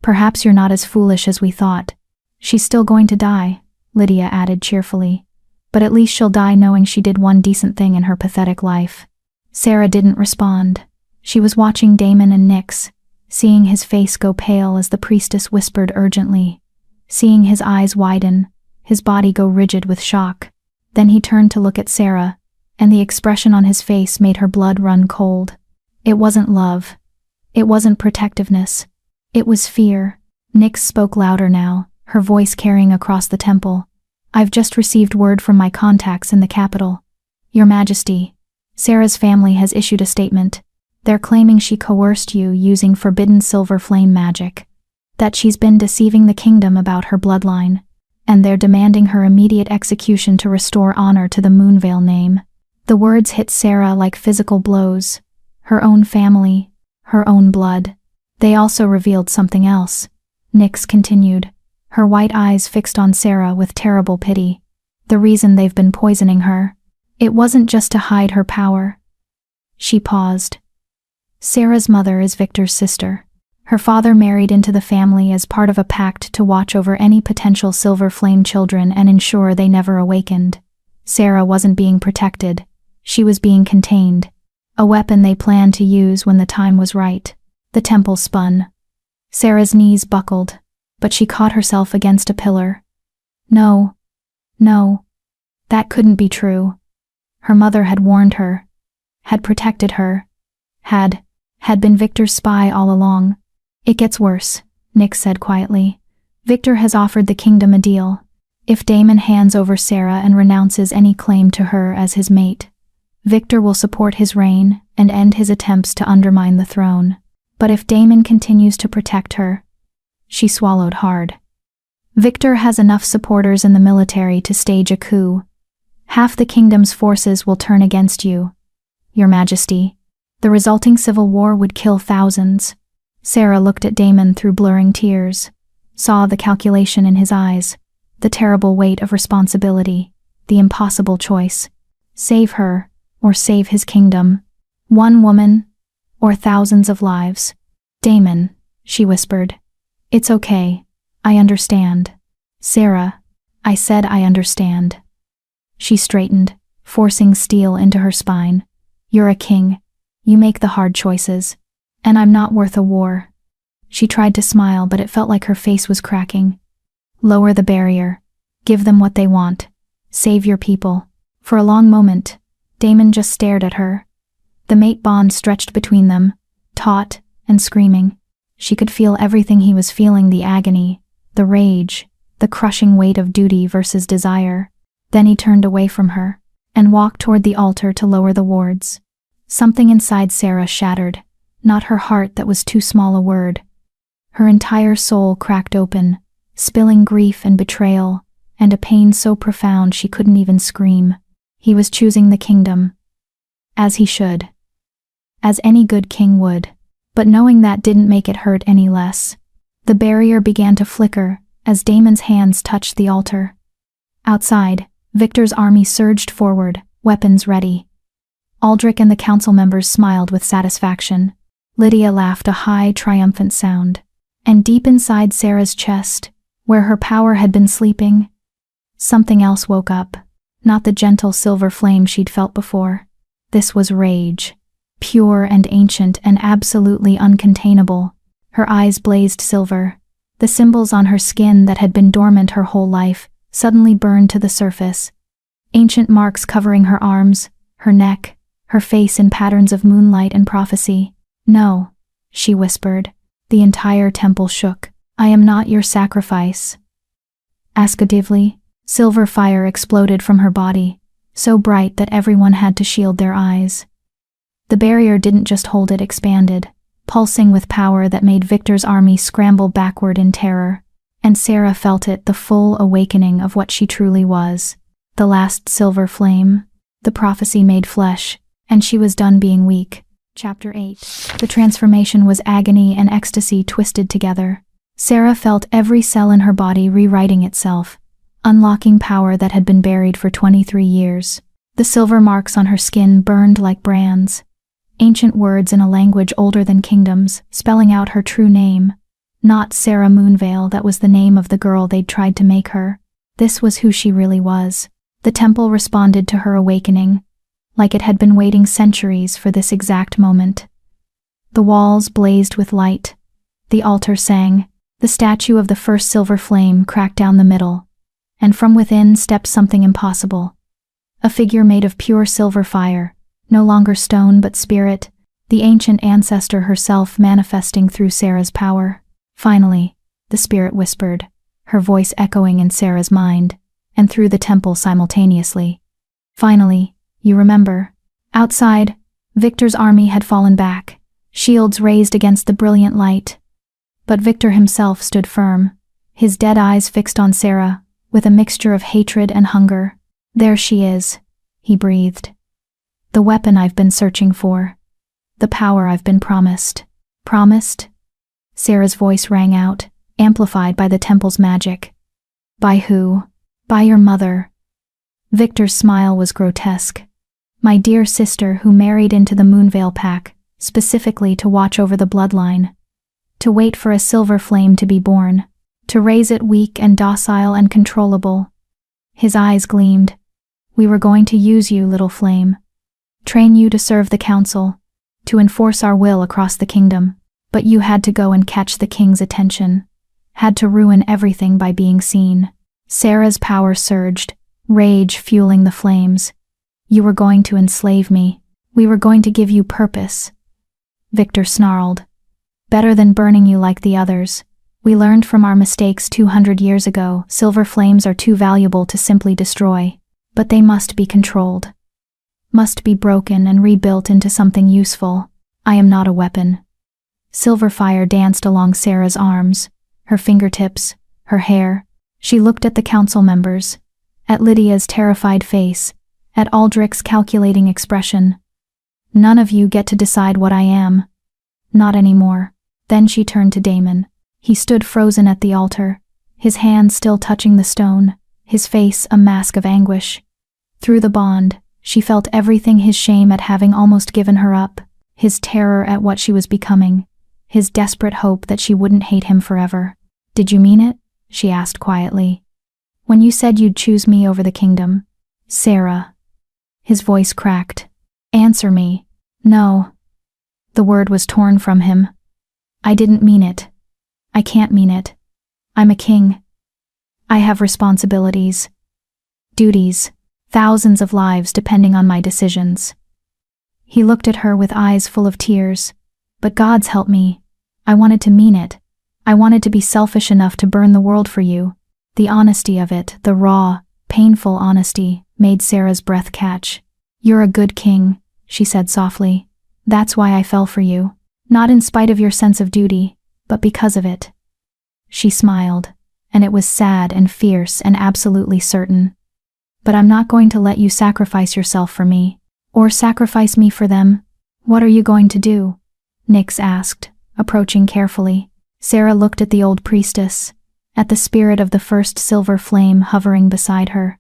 "Perhaps you're not as foolish as we thought." "She's still going to die," Lydia added cheerfully. "But at least she'll die knowing she did one decent thing in her pathetic life." Sarah didn't respond. She was watching Daemon and Nyx, seeing his face go pale as the priestess whispered urgently, seeing his eyes widen, his body go rigid with shock. Then he turned to look at Sarah, and the expression on his face made her blood run cold. It wasn't love. It wasn't protectiveness. It was fear. Nyx spoke louder now, her voice carrying across the temple. I've just received word from my contacts in the capital. Your Majesty, Sarah's family has issued a statement. They're claiming she coerced you using forbidden silver flame magic, that she's been deceiving the kingdom about her bloodline, and they're demanding her immediate execution to restore honor to the Moonveil name. The words hit Sarah like physical blows. Her own family, her own blood. They also revealed something else. Nyx continued, her white eyes fixed on Sarah with terrible pity. The reason they've been poisoning her. It wasn't just to hide her power. She paused. Sarah's mother is Victor's sister. Her father married into the family as part of a pact to watch over any potential Silver Flame children and ensure they never awakened. Sarah wasn't being protected. She was being contained. A weapon they planned to use when the time was right. The temple spun. Sarah's knees buckled, but she caught herself against a pillar. No. That couldn't be true. Her mother had warned her, had protected her, had been Victor's spy all along. It gets worse, Nyx said quietly. Victor has offered the kingdom a deal. If Daemon hands over Sarah and renounces any claim to her as his mate, Victor will support his reign and end his attempts to undermine the throne. But if Daemon continues to protect her, she swallowed hard. Victor has enough supporters in the military to stage a coup. Half the kingdom's forces will turn against you, Your Majesty. The resulting civil war would kill thousands. Sarah looked at Daemon through blurring tears, saw the calculation in his eyes, the terrible weight of responsibility, the impossible choice. Save her, or save his kingdom. One woman, or thousands of lives. Daemon, she whispered. It's okay. I understand. Sarah, I said I understand. She straightened, forcing steel into her spine. You're a king. You make the hard choices. And I'm not worth a war. She tried to smile, but it felt like her face was cracking. Lower the barrier. Give them what they want. Save your people. For a long moment, Daemon just stared at her. The mate bond stretched between them, taut and screaming. She could feel everything he was feeling, the agony, the rage, the crushing weight of duty versus desire. Then he turned away from her and walked toward the altar to lower the wards. Something inside Sarah shattered, not her heart that was too small a word. Her entire soul cracked open, spilling grief and betrayal, and a pain so profound she couldn't even scream. He was choosing the kingdom. As he should. As any good king would. But knowing that didn't make it hurt any less. The barrier began to flicker as Daemon's hands touched the altar. Outside, Victor's army surged forward, weapons ready. Aldrich and the council members smiled with satisfaction. Lydia laughed a high, triumphant sound. And deep inside Sarah's chest, where her power had been sleeping, something else woke up. Not the gentle silver flame she'd felt before. This was rage. Pure and ancient and absolutely uncontainable. Her eyes blazed silver. The symbols on her skin that had been dormant her whole life suddenly burned to the surface. Ancient marks covering her arms, her neck, her face in patterns of moonlight and prophecy. No, she whispered. The entire temple shook. I am not your sacrifice. Ascodively, silver fire exploded from her body, so bright that everyone had to shield their eyes. The barrier didn't just hold, it expanded, pulsing with power that made Victor's army scramble backward in terror. And Sarah felt it, the full awakening of what she truly was. The last silver flame. The prophecy made flesh, and she was done being weak. Chapter 8. The transformation was agony and ecstasy twisted together. Sarah felt every cell in her body rewriting itself, unlocking power that had been buried for 23 years. The silver marks on her skin burned like brands. Ancient words in a language older than kingdoms, spelling out her true name. Not Sarah Moonveil, that was the name of the girl they'd tried to make her. This was who she really was. The temple responded to her awakening, like it had been waiting centuries for this exact moment. The walls blazed with light. The altar sang. The statue of the first silver flame cracked down the middle, and from within stepped something impossible. A figure made of pure silver fire, no longer stone but spirit, the ancient ancestor herself manifesting through Sarah's power. Finally, the spirit whispered, her voice echoing in Sarah's mind, and through the temple simultaneously. Finally, you remember. Outside, Victor's army had fallen back, shields raised against the brilliant light. But Victor himself stood firm, his dead eyes fixed on Sarah, with a mixture of hatred and hunger. "There she is," he breathed. "The weapon I've been searching for. The power I've been promised." "Promised?" Sarah's voice rang out, amplified by the temple's magic. "By who?" "By your mother." Victor's smile was grotesque. "My dear sister who married into the Moonveil Pack, specifically to watch over the bloodline. To wait for a silver flame to be born. To raise it weak and docile and controllable." His eyes gleamed. "We were going to use you, little flame. Train you to serve the council, to enforce our will across the kingdom. But you had to go and catch the king's attention. Had to ruin everything by being seen." Sarah's power surged, rage fueling the flames. "You were going to enslave me. We were going to give you purpose." Victor snarled. "Better than burning you like the others. We learned from our mistakes 200 years ago. Silver flames are too valuable to simply destroy. But they must be controlled. Must be broken and rebuilt into something useful. I am not a weapon." Silver fire danced along Sarah's arms, her fingertips, her hair. She looked at the council members, at Lydia's terrified face, at Aldrich's calculating expression. "None of you get to decide what I am. Not anymore." Then she turned to Damon. He stood frozen at the altar, his hands still touching the stone, his face a mask of anguish. Through the bond, she felt everything: his shame at having almost given her up, his terror at what she was becoming, his desperate hope that she wouldn't hate him forever. "Did you mean it?" she asked quietly. "When you said you'd choose me over the kingdom?" "Sarah." His voice cracked. "Answer me." "No." The word was torn from him. "I didn't mean it. I can't mean it. I'm a king. I have responsibilities. Duties. Thousands of lives depending on my decisions." He looked at her with eyes full of tears. "But God's help me. I wanted to mean it. I wanted to be selfish enough to burn the world for you." The honesty of it, the raw, painful honesty, made Sarah's breath catch. "You're a good king," she said softly. "That's why I fell for you. Not in spite of your sense of duty, but because of it." She smiled, and it was sad and fierce and absolutely certain. "But I'm not going to let you sacrifice yourself for me, or sacrifice me for them." "What are you going to do?" Nyx asked, approaching carefully. Sarah looked at the old priestess, at the spirit of the first silver flame hovering beside her,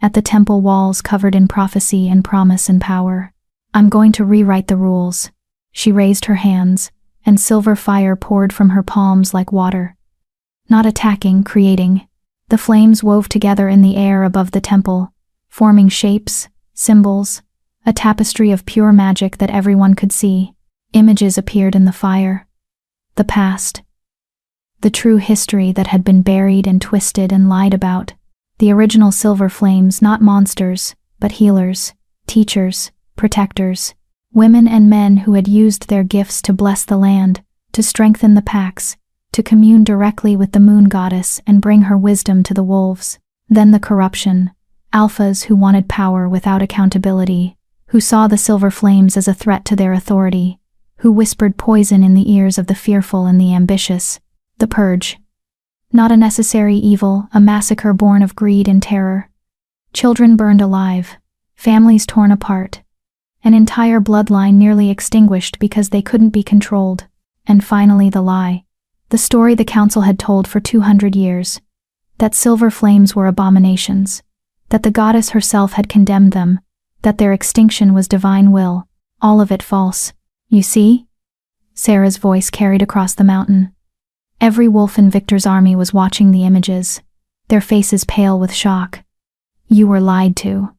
at the temple walls covered in prophecy and promise and power. "I'm going to rewrite the rules." She raised her hands, and silver fire poured from her palms like water. Not attacking, creating. The flames wove together in the air above the temple, forming shapes, symbols, a tapestry of pure magic that everyone could see. Images appeared in the fire. The past. The true history that had been buried and twisted and lied about. The original silver flames, not monsters, but healers, teachers, protectors. Women and men who had used their gifts to bless the land, to strengthen the packs, to commune directly with the moon goddess and bring her wisdom to the wolves. Then the corruption. Alphas who wanted power without accountability, who saw the silver flames as a threat to their authority, who whispered poison in the ears of the fearful and the ambitious. The purge. Not a necessary evil, a massacre born of greed and terror. Children burned alive, families torn apart, an entire bloodline nearly extinguished because they couldn't be controlled. And finally the lie. The story the council had told for 200 years. That silver flames were abominations. That the goddess herself had condemned them. That their extinction was divine will. All of it false. "You see?" Sarah's voice carried across the mountain. Every wolf in Victor's army was watching the images, their faces pale with shock. "You were lied to.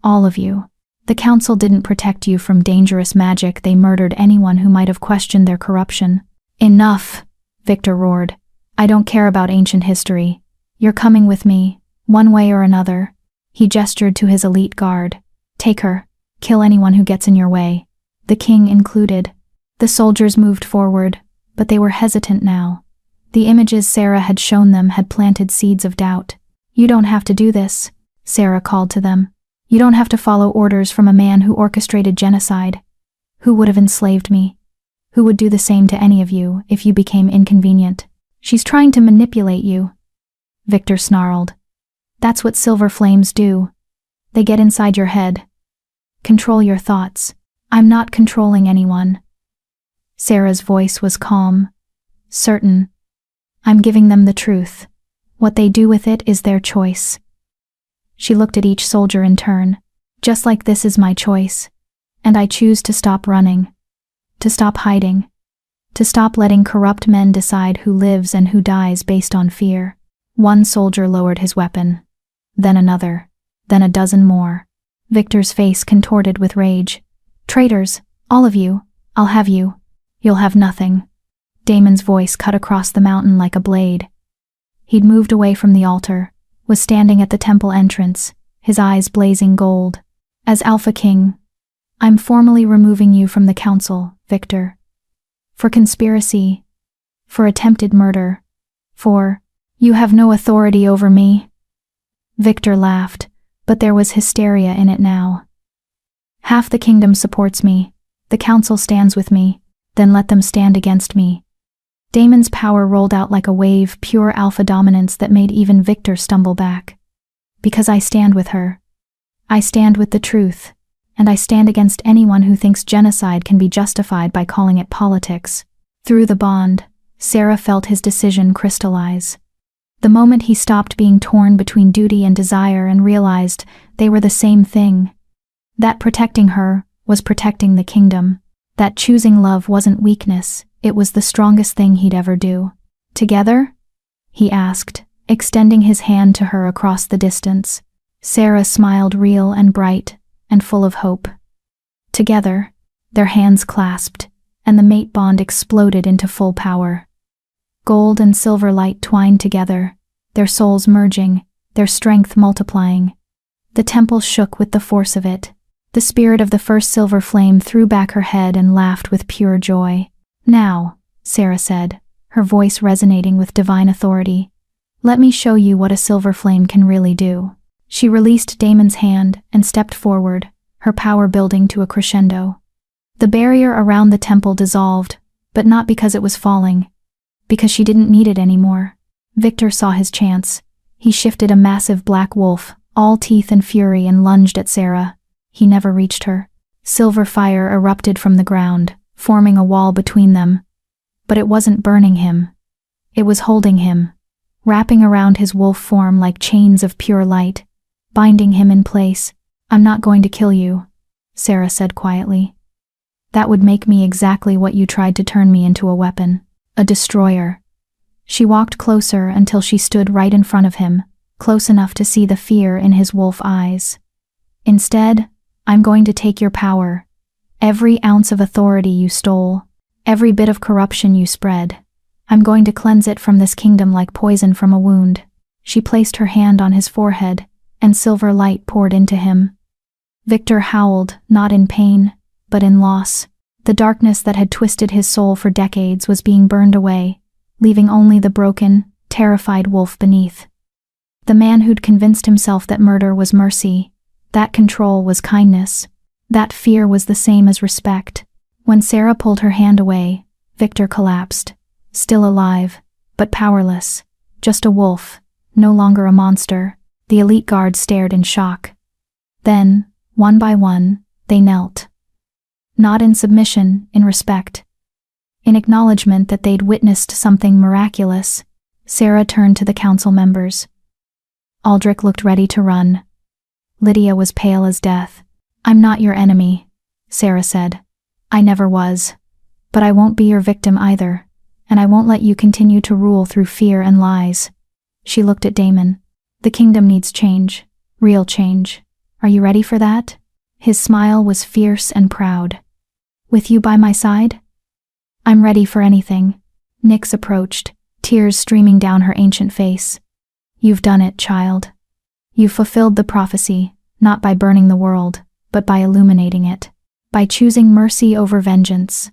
All of you. The council didn't protect you from dangerous magic. They murdered anyone who might have questioned their corruption." "Enough," Victor roared. "I don't care about ancient history. You're coming with me, one way or another." He gestured to his elite guard. "Take her. Kill anyone who gets in your way." The king included. The soldiers moved forward, but they were hesitant now. The images Sarah had shown them had planted seeds of doubt. You don't have to do this, Sarah called to them. You don't have to follow orders from a man who orchestrated genocide. Who would have enslaved me? Who would do the same to any of you if you became inconvenient? She's trying to manipulate you. Victor snarled. That's what silver flames do. They get inside your head. Control your thoughts. I'm not controlling anyone. Sarah's voice was calm, certain. I'm giving them the truth. What they do with it is their choice. She looked at each soldier in turn. Just like this is my choice. And I choose to stop running. To stop hiding. To stop letting corrupt men decide who lives and who dies based on fear. One soldier lowered his weapon. Then another. Then a dozen more. Victor's face contorted with rage. Traitors, all of you, I'll have you. You'll have nothing. Damon's voice cut across the mountain like a blade. He'd moved away from the altar, was standing at the temple entrance, his eyes blazing gold. As Alpha King, I'm formally removing you from the council, Victor. For conspiracy. For attempted murder. For, you have no authority over me. Victor laughed, but there was hysteria in it now. Half the kingdom supports me. The council stands with me. Then let them stand against me. Damon's power rolled out like a wave, pure alpha dominance that made even Victor stumble back. Because I stand with her. I stand with the truth, and I stand against anyone who thinks genocide can be justified by calling it politics. Through the bond, Sarah felt his decision crystallize. The moment he stopped being torn between duty and desire and realized they were the same thing. That protecting her was protecting the kingdom. That choosing love wasn't weakness, it was the strongest thing he'd ever do. Together? He asked, extending his hand to her across the distance. Sarah smiled real and bright, and full of hope. Together, their hands clasped, and the mate bond exploded into full power. Gold and silver light twined together, their souls merging, their strength multiplying. The temple shook with the force of it. The spirit of the first silver flame threw back her head and laughed with pure joy. Now, Sarah said, her voice resonating with divine authority, let me show you what a silver flame can really do. She released Damon's hand and stepped forward, her power building to a crescendo. The barrier around the temple dissolved, but not because it was falling, because she didn't need it anymore. Victor saw his chance. He shifted a massive black wolf, all teeth and fury, and lunged at Sarah. He never reached her. Silver fire erupted from the ground, forming a wall between them. But it wasn't burning him. It was holding him, wrapping around his wolf form like chains of pure light, binding him in place. I'm not going to kill you, Sarah said quietly. That would make me exactly what you tried to turn me into a weapon, a destroyer. She walked closer until she stood right in front of him, close enough to see the fear in his wolf eyes. Instead, I'm going to take your power, every ounce of authority you stole, every bit of corruption you spread. I'm going to cleanse it from this kingdom like poison from a wound. She placed her hand on his forehead, and silver light poured into him. Victor howled, not in pain, but in loss. The darkness that had twisted his soul for decades was being burned away, leaving only the broken, terrified wolf beneath. The man who'd convinced himself that murder was mercy, that control was kindness, that fear was the same as respect. When Sarah pulled her hand away, Victor collapsed, still alive, but powerless, just a wolf, no longer a monster. The elite guard stared in shock. Then, one by one, they knelt. Not in submission, in respect. In acknowledgement that they'd witnessed something miraculous, Sarah turned to the council members. Aldrich looked ready to run. Lydia was pale as death. I'm not your enemy, Sarah said. I never was. But I won't be your victim either, and I won't let you continue to rule through fear and lies. She looked at Damon. The kingdom needs change, real change. Are you ready for that? His smile was fierce and proud. With you by my side? I'm ready for anything. Nyx approached, tears streaming down her ancient face. You've done it, child. You've fulfilled the prophecy, not by burning the world, but by illuminating it. By choosing mercy over vengeance,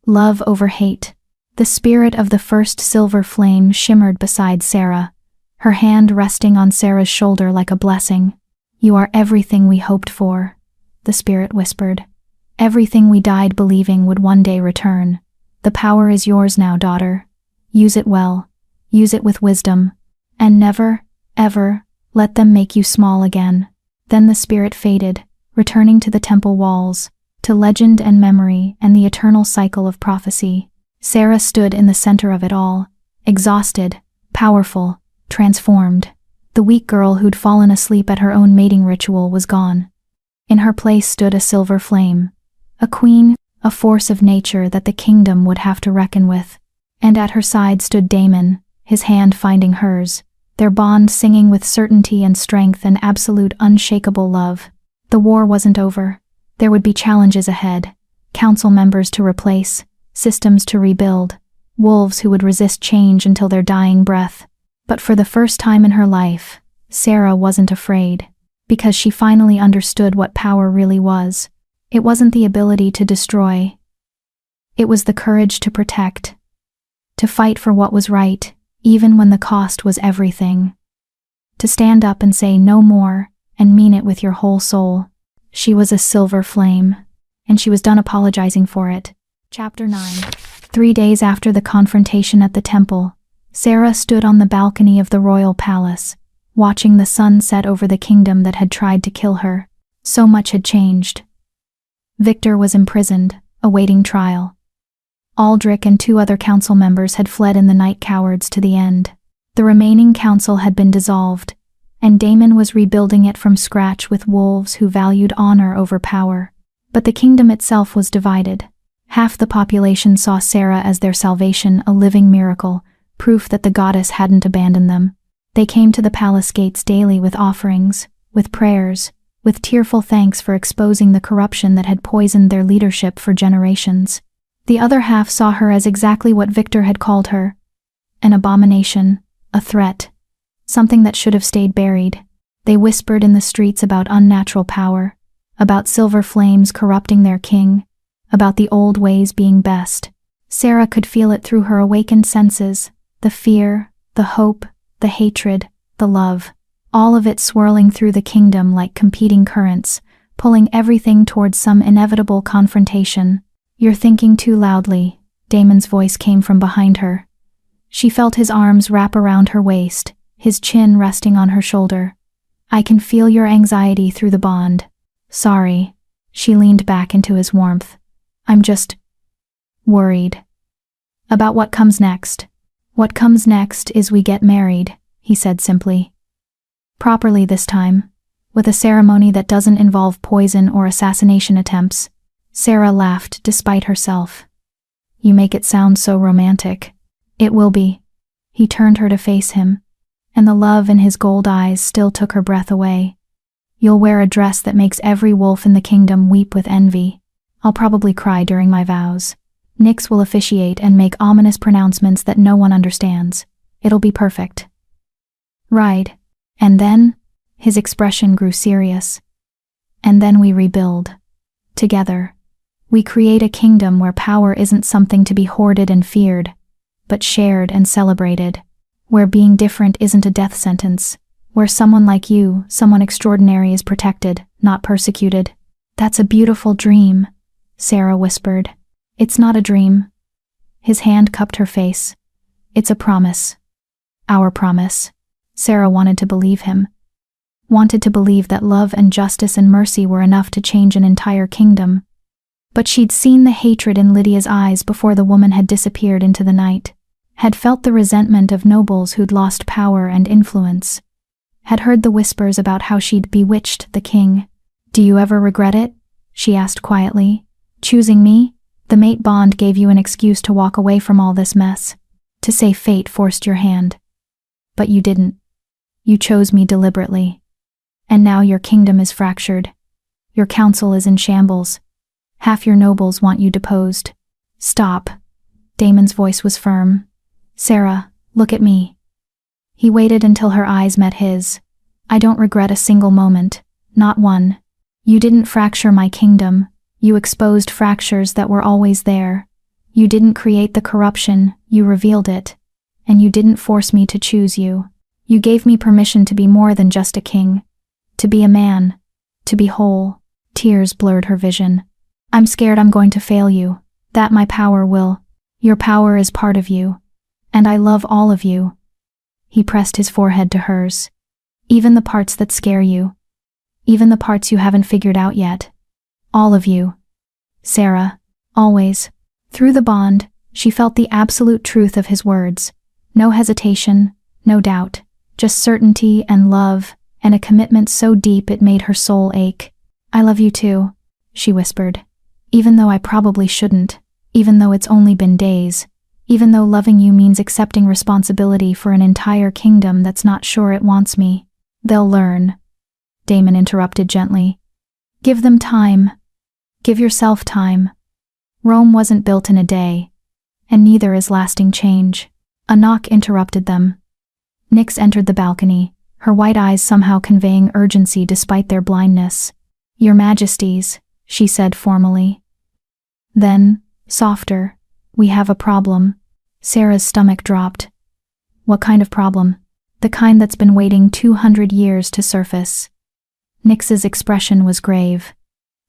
love over hate. The spirit of the first silver flame shimmered beside Sarah, her hand resting on Sarah's shoulder like a blessing. "You are everything we hoped for," the spirit whispered. "Everything we died believing would one day return. The power is yours now, daughter. Use it well. Use it with wisdom. And never, ever, let them make you small again." Then the spirit faded, returning to the temple walls, to legend and memory and the eternal cycle of prophecy. Sarah stood in the center of it all, exhausted, powerful, transformed. The weak girl who'd fallen asleep at her own mating ritual was gone. In her place stood a silver flame, a queen, a force of nature that the kingdom would have to reckon with. And at her side stood Damon, his hand finding hers, their bond singing with certainty and strength and absolute unshakable love. The war wasn't over. There would be challenges ahead, council members to replace, systems to rebuild, wolves who would resist change until their dying breath. But for the first time in her life, Sarah wasn't afraid, because she finally understood what power really was. It wasn't the ability to destroy. It was the courage to protect, to fight for what was right, even when the cost was everything. To stand up and say no more, and mean it with your whole soul. She was a silver flame, and she was done apologizing for it. Chapter 9. 3 days after the confrontation at the temple, Sarah stood on the balcony of the royal palace, watching the sun set over the kingdom that had tried to kill her. So much had changed. Victor was imprisoned, awaiting trial. Aldrich and 2 other council members had fled in the night cowards to the end. The remaining council had been dissolved, and Damon was rebuilding it from scratch with wolves who valued honor over power. But the kingdom itself was divided. Half the population saw Sarah as their salvation, a living miracle, proof that the goddess hadn't abandoned them. They came to the palace gates daily with offerings, with prayers, with tearful thanks for exposing the corruption that had poisoned their leadership for generations. The other half saw her as exactly what Victor had called her: an abomination, a threat, something that should have stayed buried. They whispered in the streets about unnatural power, about silver flames corrupting their king, about the old ways being best. Sarah could feel it through her awakened senses, the fear, the hope, the hatred, the love, all of it swirling through the kingdom like competing currents, pulling everything towards some inevitable confrontation. "You're thinking too loudly," Damon's voice came from behind her. She felt his arms wrap around her waist, his chin resting on her shoulder. "I can feel your anxiety through the bond." "Sorry." She leaned back into his warmth. "I'm just worried about what comes next." "What comes next is we get married," he said simply. "Properly this time, with a ceremony that doesn't involve poison or assassination attempts." Sarah laughed despite herself. "You make it sound so romantic." "It will be." He turned her to face him, and the love in his gold eyes still took her breath away. "You'll wear a dress that makes every wolf in the kingdom weep with envy. I'll probably cry during my vows. Nyx will officiate and make ominous pronouncements that no one understands. It'll be perfect." "Right. And then?" His expression grew serious. "And then we rebuild. Together. We create a kingdom where power isn't something to be hoarded and feared, but shared and celebrated. Where being different isn't a death sentence. Where someone like you, someone extraordinary, is protected, not persecuted." "That's a beautiful dream," Sarah whispered. "It's not a dream." His hand cupped her face. "It's a promise. Our promise." Sarah wanted to believe him. Wanted to believe that love and justice and mercy were enough to change an entire kingdom. But she'd seen the hatred in Lydia's eyes before the woman had disappeared into the night. Had felt the resentment of nobles who'd lost power and influence. Had heard the whispers about how she'd bewitched the king. "Do you ever regret it?" she asked quietly. "Choosing me? The mate bond gave you an excuse to walk away from all this mess. To say fate forced your hand. But you didn't. You chose me deliberately. And now your kingdom is fractured. Your council is in shambles. Half your nobles want you deposed." "Stop." Damon's voice was firm. "Sarah, look at me." He waited until her eyes met his. "I don't regret a single moment. Not one. You didn't fracture my kingdom. You exposed fractures that were always there. You didn't create the corruption, you revealed it. And you didn't force me to choose you. You gave me permission to be more than just a king. To be a man. To be whole. Tears blurred her vision. I'm scared I'm going to fail you. That my power will. Your power is part of you. And I love all of you. He pressed his forehead to hers. Even the parts that scare you. Even the parts you haven't figured out yet. All of you. Sarah. Always. Through the bond, she felt the absolute truth of his words. No hesitation, no doubt. Just certainty and love, and a commitment so deep it made her soul ache. I love you too, she whispered. Even though I probably shouldn't. Even though it's only been days. Even though loving you means accepting responsibility for an entire kingdom that's not sure it wants me. They'll learn. Damon interrupted gently. Give them time. Give yourself time. Rome wasn't built in a day. And neither is lasting change. A knock interrupted them. Nyx entered the balcony, her white eyes somehow conveying urgency despite their blindness. Your Majesties, she said formally. Then, softer, we have a problem. Sarah's stomach dropped. What kind of problem? The kind that's been waiting 200 years to surface. Nyx's expression was grave.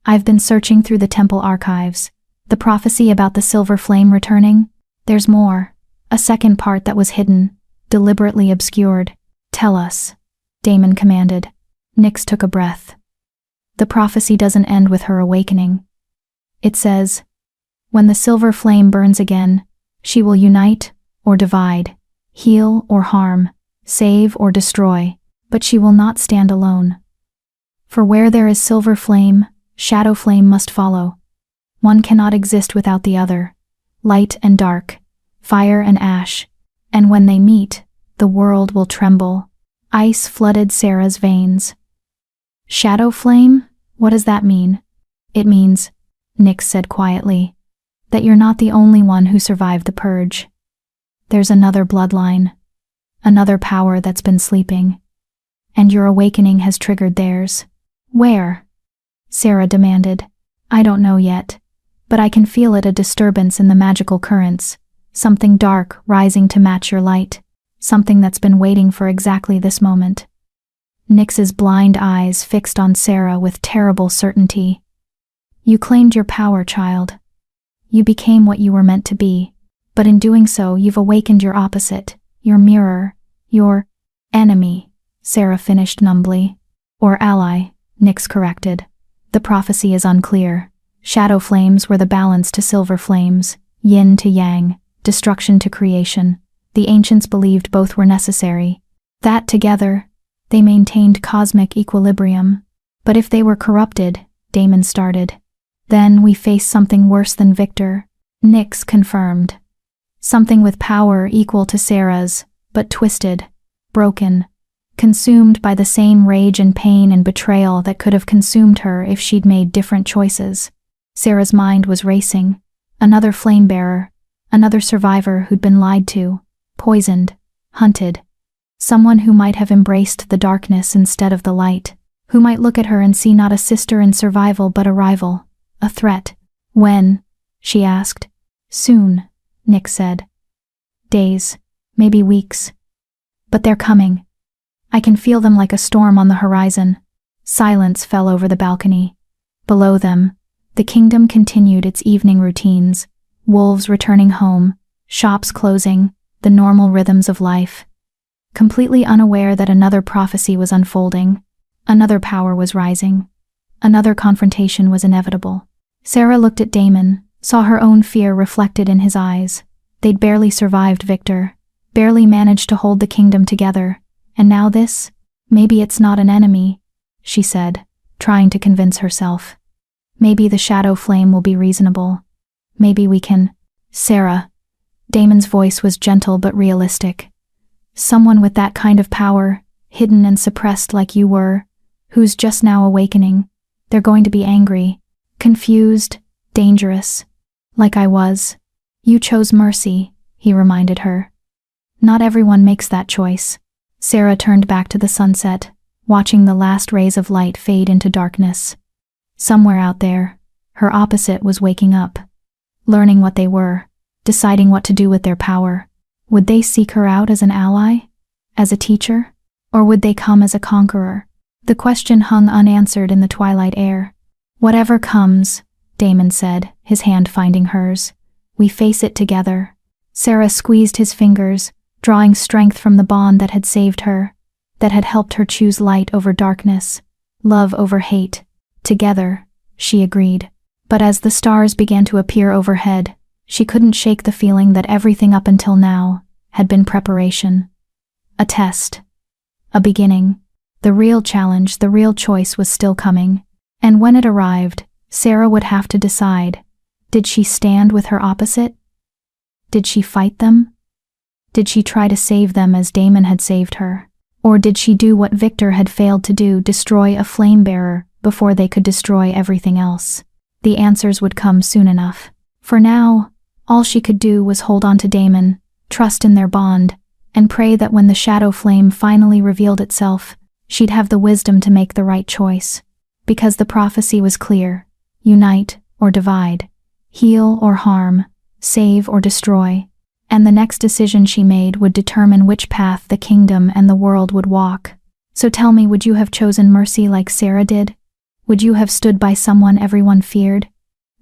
I've been searching through the temple archives. The prophecy about the silver flame returning? There's more. A second part that was hidden, deliberately obscured. Tell us, Damon commanded. Nyx took a breath. The prophecy doesn't end with her awakening. It says, when the silver flame burns again, she will unite or divide, heal or harm, save or destroy, but she will not stand alone. For where there is silver flame, shadow flame must follow. One cannot exist without the other. Light and dark, fire and ash, and when they meet, the world will tremble. Ice flooded Sarah's veins. Shadow flame? What does that mean? It means, Nyx said quietly, that you're not the only one who survived the purge. There's another bloodline, another power that's been sleeping, and your awakening has triggered theirs. Where? Sarah demanded. I don't know yet, but I can feel it, a disturbance in the magical currents, something dark rising to match your light, something that's been waiting for exactly this moment. Nyx's blind eyes fixed on Sarah with terrible certainty. You claimed your power, child. You became what you were meant to be, but in doing so you've awakened your opposite, your mirror, your enemy, Sarah finished numbly. Or ally, Nyx corrected. The prophecy is unclear. Shadow flames were the balance to silver flames, yin to yang, destruction to creation. The ancients believed both were necessary. That together, they maintained cosmic equilibrium. But if they were corrupted, Damon started. Then we face something worse than Victor, Nyx confirmed. Something with power equal to Sarah's, but twisted, broken, consumed by the same rage and pain and betrayal that could have consumed her if she'd made different choices. Sarah's mind was racing. Another flame-bearer, another survivor who'd been lied to, poisoned, hunted. Someone who might have embraced the darkness instead of the light, who might look at her and see not a sister in survival but a rival, a threat. When? She asked. Soon, Nyx said. Days, maybe weeks. But they're coming. I can feel them like a storm on the horizon. Silence fell over the balcony. Below them, the kingdom continued its evening routines, wolves returning home, shops closing, the normal rhythms of life. Completely unaware that another prophecy was unfolding, another power was rising, another confrontation was inevitable. Sarah looked at Damon, saw her own fear reflected in his eyes. They'd barely survived Victor, barely managed to hold the kingdom together, and now this? Maybe it's not an enemy, she said, trying to convince herself. Maybe the shadow flame will be reasonable. Maybe we can. Sarah. Damon's voice was gentle but realistic. Someone with that kind of power, hidden and suppressed like you were, who's just now awakening. They're going to be angry, confused, dangerous. Like I was. You chose mercy, he reminded her. Not everyone makes that choice. Sarah turned back to the sunset, watching the last rays of light fade into darkness. Somewhere out there, her opposite was waking up, learning what they were, deciding what to do with their power. Would they seek her out as an ally? As a teacher? Or would they come as a conqueror? The question hung unanswered in the twilight air. Whatever comes, Damon said, his hand finding hers. We face it together. Sarah squeezed his fingers, drawing strength from the bond that had saved her, that had helped her choose light over darkness, love over hate. Together, she agreed. But as the stars began to appear overhead, she couldn't shake the feeling that everything up until now had been preparation. A test. A beginning. The real challenge, the real choice was still coming. And when it arrived, Sarah would have to decide. Did she stand with her opposite? Did she fight them? Did she try to save them as Damon had saved her? Or did she do what Victor had failed to do, destroy a flame bearer before they could destroy everything else? The answers would come soon enough. For now, all she could do was hold on to Damon, trust in their bond, and pray that when the shadow flame finally revealed itself, she'd have the wisdom to make the right choice. Because the prophecy was clear: unite or divide, heal or harm, save or destroy. And the next decision she made would determine which path the kingdom and the world would walk. So tell me, would you have chosen mercy like Sarah did? Would you have stood by someone everyone feared?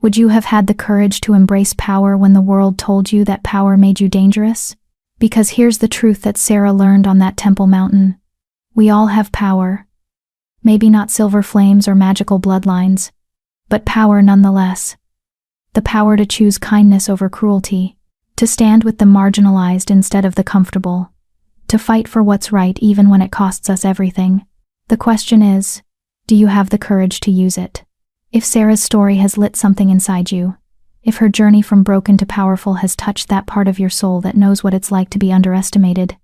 Would you have had the courage to embrace power when the world told you that power made you dangerous? Because here's the truth that Sarah learned on that Temple Mountain. We all have power. Maybe not silver flames or magical bloodlines, but power nonetheless. The power to choose kindness over cruelty, to stand with the marginalized instead of the comfortable, to fight for what's right even when it costs us everything. The question is, do you have the courage to use it? If Sarah's story has lit something inside you, if her journey from broken to powerful has touched that part of your soul that knows what it's like to be underestimated,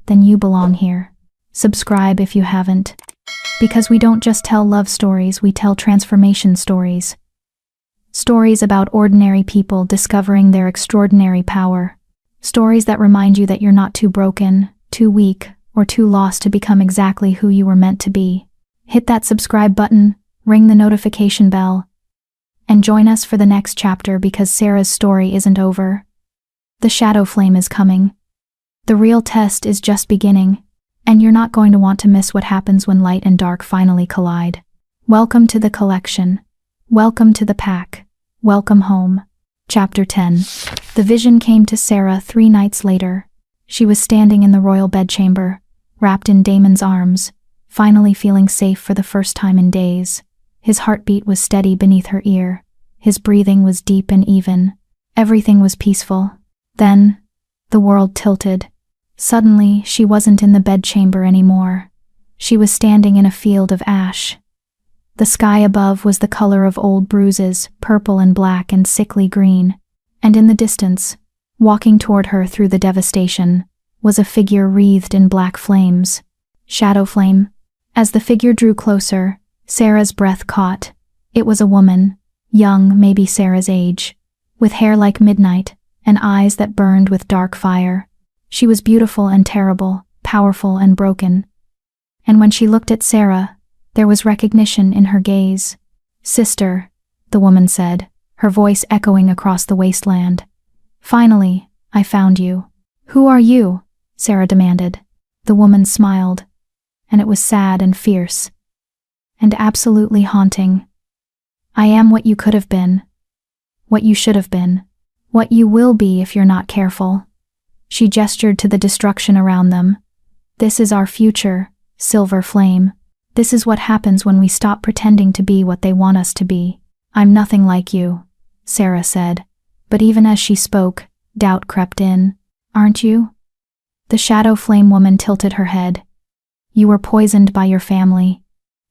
then you belong here. Subscribe if you haven't. Because we don't just tell love stories, we tell transformation stories. Stories about ordinary people discovering their extraordinary power. Stories that remind you that you're not too broken, too weak, or too lost to become exactly who you were meant to be. Hit that subscribe button, ring the notification bell, and join us for the next chapter, because Sarah's story isn't over. The shadow flame is coming. The real test is just beginning, and you're not going to want to miss what happens when light and dark finally collide. Welcome to the collection. Welcome to the pack. Welcome home. Chapter 10. The vision came to Sarah 3 nights later. She was standing in the royal bedchamber, wrapped in Damon's arms, finally feeling safe for the first time in days. His heartbeat was steady beneath her ear. His breathing was deep and even. Everything was peaceful. Then, the world tilted. Suddenly, she wasn't in the bedchamber anymore. She was standing in a field of ash. The sky above was the color of old bruises, purple and black and sickly green. And in the distance, walking toward her through the devastation, was a figure wreathed in black flames. Shadow flame. As the figure drew closer, Sarah's breath caught. It was a woman, young, maybe Sarah's age, with hair like midnight and eyes that burned with dark fire. She was beautiful and terrible, powerful and broken. And when she looked at Sarah, there was recognition in her gaze. "Sister," the woman said, her voice echoing across the wasteland. "Finally, I found you." "Who are you?" Sarah demanded. The woman smiled, and it was sad and fierce, and absolutely haunting. "I am what you could have been, what you should have been, what you will be if you're not careful." She gestured to the destruction around them. "This is our future, Silver Flame. This is what happens when we stop pretending to be what they want us to be." "I'm nothing like you," Sarah said, but even as she spoke, doubt crept in. "Aren't you?" The shadow flame woman tilted her head. "You were poisoned by your family,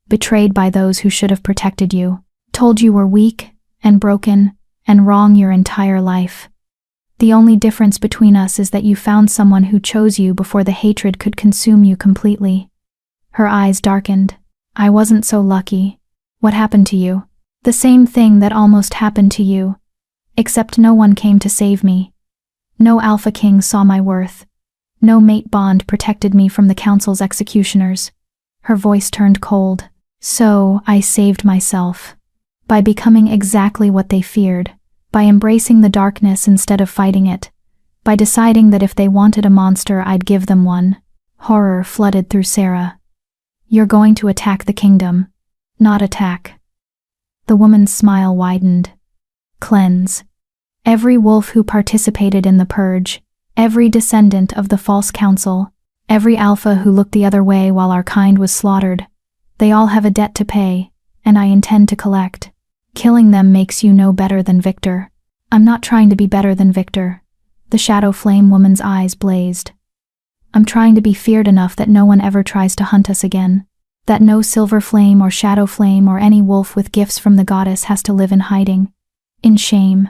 betrayed by those who should have protected you, told you were weak and broken and wrong your entire life. The only difference between us is that you found someone who chose you before the hatred could consume you completely." Her eyes darkened. "I wasn't so lucky. What happened to you?" "The same thing that almost happened to you. Except no one came to save me. No Alpha King saw my worth. No mate bond protected me from the Council's executioners." Her voice turned cold. "So I saved myself. By becoming exactly what they feared. By embracing the darkness instead of fighting it. By deciding that if they wanted a monster, I'd give them one." Horror flooded through Sarah. You're going to attack the kingdom. Not attack. The woman's smile widened. Cleanse. Every wolf who participated in the purge, every descendant of the false council, every alpha who looked the other way while our kind was slaughtered, they all have a debt to pay, and I intend to collect. Killing them makes you no better than Victor. I'm not trying to be better than Victor. The shadow flame woman's eyes blazed. I'm trying to be feared enough that no one ever tries to hunt us again. That no silver flame or shadow flame or any wolf with gifts from the goddess has to live in hiding. In shame.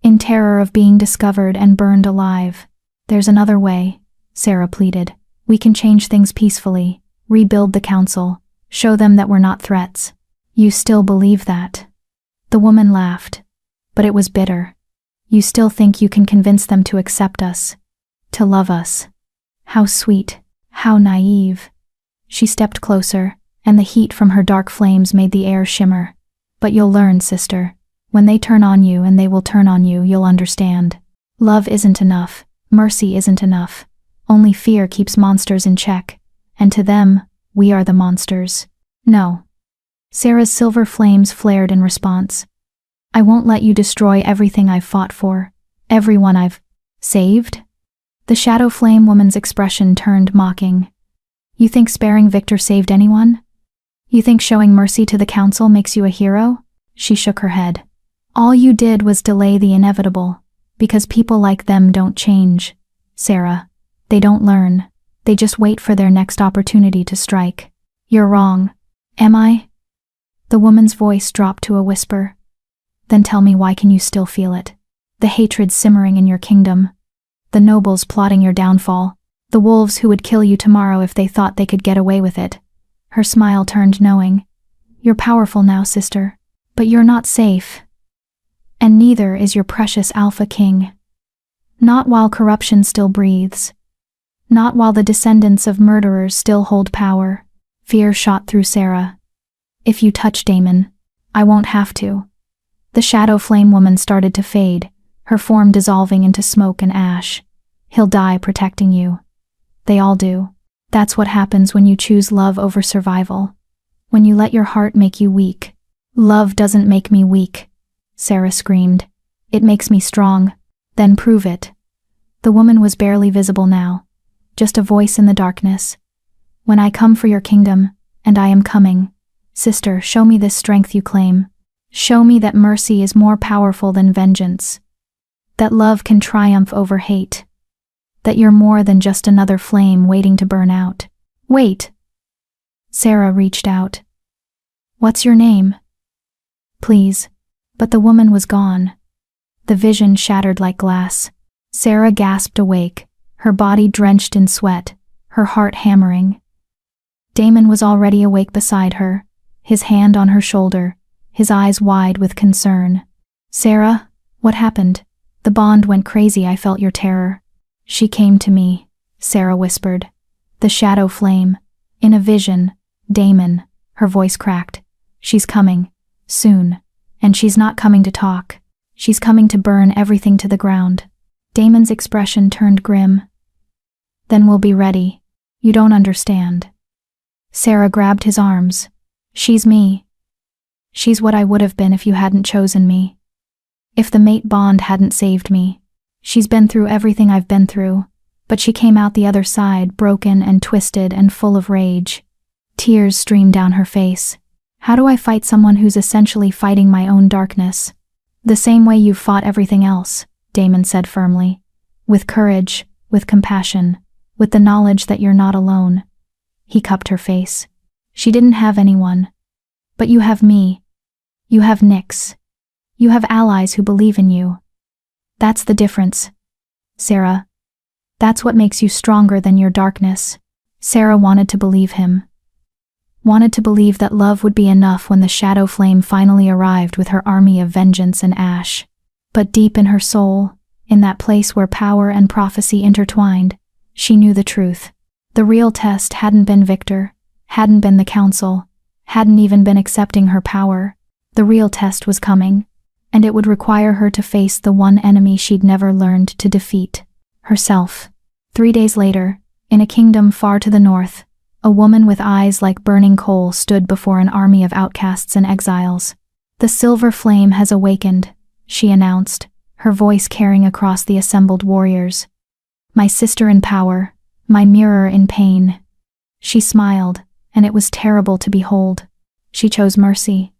In terror of being discovered and burned alive. There's another way, Sarah pleaded. We can change things peacefully, rebuild the council, show them that we're not threats. You still believe that? The woman laughed. But it was bitter. You still think you can convince them to accept us, to love us. How sweet, how naive. She stepped closer, and the heat from her dark flames made the air shimmer. But you'll learn, sister. When they turn on you, and they will turn on you, you'll understand. Love isn't enough. Mercy isn't enough. Only fear keeps monsters in check. And to them, we are the monsters. No. Sarah's silver flames flared in response. I won't let you destroy everything I've fought for. Everyone I've saved? The shadow flame woman's expression turned mocking. You think sparing Victor saved anyone? You think showing mercy to the council makes you a hero? She shook her head. All you did was delay the inevitable, because people like them don't change. Sarah, they don't learn. They just wait for their next opportunity to strike. You're wrong. Am I? The woman's voice dropped to a whisper. Then tell me, why can you still feel it? The hatred simmering in your kingdom. The nobles plotting your downfall. The wolves who would kill you tomorrow if they thought they could get away with it. Her smile turned knowing. You're powerful now, sister. But you're not safe. And neither is your precious Alpha King. Not while corruption still breathes. Not while the descendants of murderers still hold power. Fear shot through Sarah. If you touch Damon, I won't have to. The shadow flame woman started to fade, her form dissolving into smoke and ash. He'll die protecting you. They all do. That's what happens when you choose love over survival. When you let your heart make you weak. Love doesn't make me weak, Sarah screamed. It makes me strong. Then prove it. The woman was barely visible now, just a voice in the darkness. When I come for your kingdom, and I am coming, sister, show me this strength you claim. Show me that mercy is more powerful than vengeance. That love can triumph over hate. That you're more than just another flame waiting to burn out. Wait. Sarah reached out. What's your name? Please. But the woman was gone. The vision shattered like glass. Sarah gasped awake, her body drenched in sweat, her heart hammering. Damon was already awake beside her, his hand on her shoulder, his eyes wide with concern. Sarah, what happened? The bond went crazy. I felt your terror. She came to me, Sarah whispered. The shadow flame. In a vision. Damon. Her voice cracked. She's coming. Soon. And she's not coming to talk. She's coming to burn everything to the ground. Damon's expression turned grim. Then we'll be ready. You don't understand. Sarah grabbed his arms. She's me. She's what I would have been if you hadn't chosen me. If the mate bond hadn't saved me. She's been through everything I've been through, but she came out the other side broken and twisted and full of rage. Tears streamed down her face. How do I fight someone who's essentially fighting my own darkness? The same way you've fought everything else, Damon said firmly. With courage, with compassion, with the knowledge that you're not alone. He cupped her face. She didn't have anyone. But you have me. You have Nyx. You have allies who believe in you. That's the difference, Sarah. That's what makes you stronger than your darkness. Sarah wanted to believe him. Wanted to believe that love would be enough when the shadow flame finally arrived with her army of vengeance and ash. But deep in her soul, in that place where power and prophecy intertwined, she knew the truth. The real test hadn't been Victor, hadn't been the council, hadn't even been accepting her power. The real test was coming, and it would require her to face the one enemy she'd never learned to defeat, herself. 3 days later, In a kingdom far to the north, a woman with eyes like burning coal stood before an army of outcasts and exiles. "The silver flame has awakened," she announced, her voice carrying across the assembled warriors. "My sister in power, my mirror in pain." She smiled, and it was terrible to behold. She chose mercy.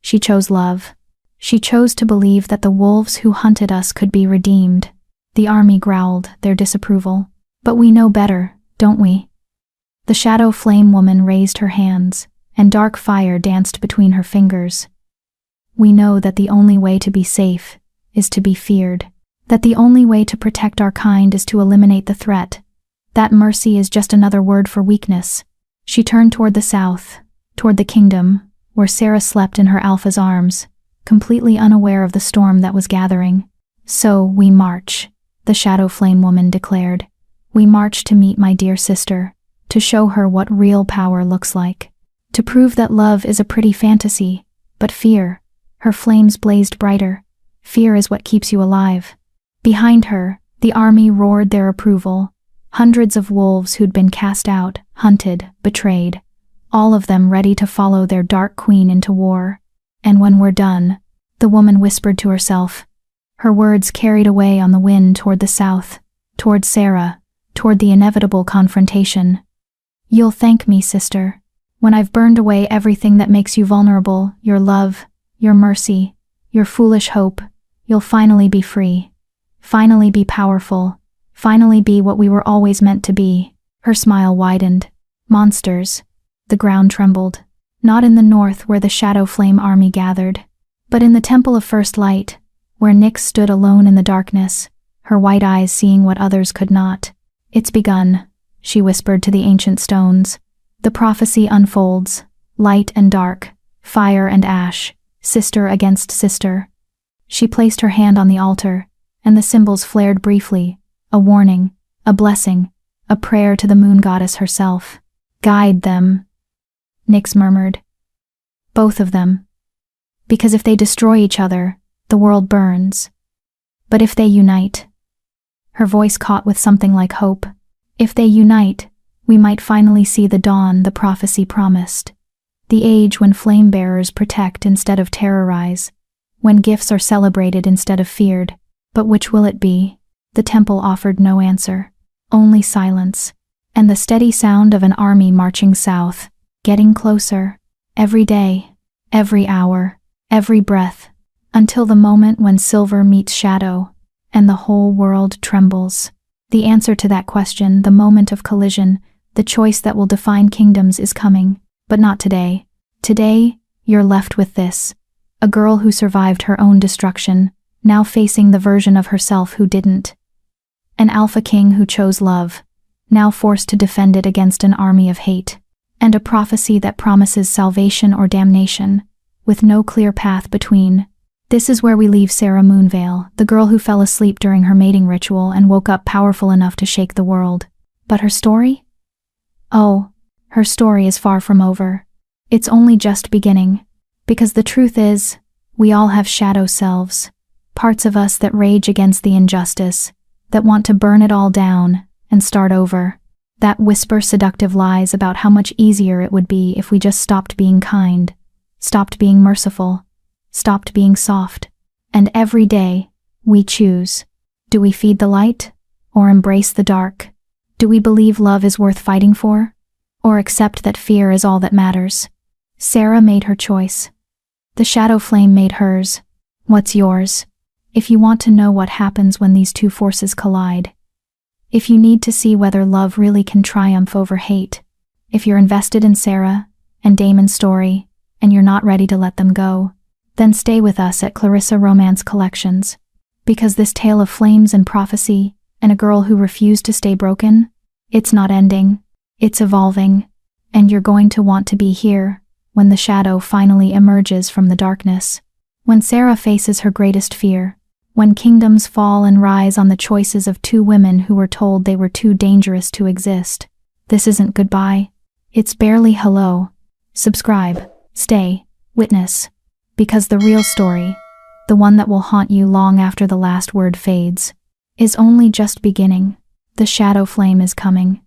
She chose love. She chose to believe that the wolves who hunted us could be redeemed. The army growled their disapproval. "But we know better, don't we?" The shadow flame woman raised her hands, and dark fire danced between her fingers. "We know that the only way to be safe is to be feared. That the only way to protect our kind is to eliminate the threat. That mercy is just another word for weakness." She turned toward the south, toward the kingdom, where Sarah slept in her alpha's arms, completely unaware of the storm that was gathering. "So we march," the shadow flame woman declared. "We march to meet my dear sister, to show her what real power looks like. To prove that love is a pretty fantasy, but fear," her flames blazed brighter, "fear is what keeps you alive." Behind her, the army roared their approval. Hundreds of wolves who'd been cast out, hunted, betrayed, all of them ready to follow their dark queen into war. "And when we're done," the woman whispered to herself, her words carried away on the wind toward the south, toward Sarah, toward the inevitable confrontation. "You'll thank me, sister. When I've burned away everything that makes you vulnerable, your love, your mercy, your foolish hope, you'll finally be free. Finally be powerful. Finally be what we were always meant to be." Her smile widened. "Monsters." The ground trembled. Not in the north where the shadow flame army gathered, but in the Temple of First Light, where Nyx stood alone in the darkness, her white eyes seeing what others could not. "It's begun," she whispered to the ancient stones. "The prophecy unfolds, light and dark, fire and ash, sister against sister." She placed her hand on the altar, and the symbols flared briefly, a warning, a blessing, a prayer to the moon goddess herself. "Guide them," Nyx murmured. "Both of them. Because if they destroy each other, the world burns. But if they unite," her voice caught with something like hope, "if they unite, we might finally see the dawn the prophecy promised. The age when flame-bearers protect instead of terrorize, when gifts are celebrated instead of feared. But which will it be?" The temple offered no answer, only silence, and the steady sound of an army marching south, getting closer, every day, every hour, every breath, until the moment when silver meets shadow, and the whole world trembles. The answer to that question, the moment of collision, the choice that will define kingdoms is coming, but not today. Today, you're left with this: a girl who survived her own destruction, now facing the version of herself who didn't. An alpha king who chose love, now forced to defend it against an army of hate. And a prophecy that promises salvation or damnation, with no clear path between. This is where we leave Sarah Moonveil, the girl who fell asleep during her mating ritual and woke up powerful enough to shake the world. But her story? Oh, her story is far from over. It's only just beginning. Because the truth is, we all have shadow selves, parts of us that rage against the injustice, that want to burn it all down and start over. That whisper seductive lies about how much easier it would be if we just stopped being kind, stopped being merciful, stopped being soft. And every day, we choose. Do we feed the light, or embrace the dark? Do we believe love is worth fighting for, or accept that fear is all that matters? Sarah made her choice. The shadow flame made hers. What's yours? If you want to know what happens when these two forces collide, if you need to see whether love really can triumph over hate, if you're invested in Sarah and Damon's story, and you're not ready to let them go, then stay with us at Clarissa Romance Collections. Because this tale of flames and prophecy, and a girl who refused to stay broken, it's not ending, it's evolving, and you're going to want to be here when the shadow finally emerges from the darkness. When Sarah faces her greatest fear, when kingdoms fall and rise on the choices of two women who were told they were too dangerous to exist. This isn't goodbye. It's barely hello. Subscribe, stay, witness. Because the real story, the one that will haunt you long after the last word fades, is only just beginning. The shadow flame is coming.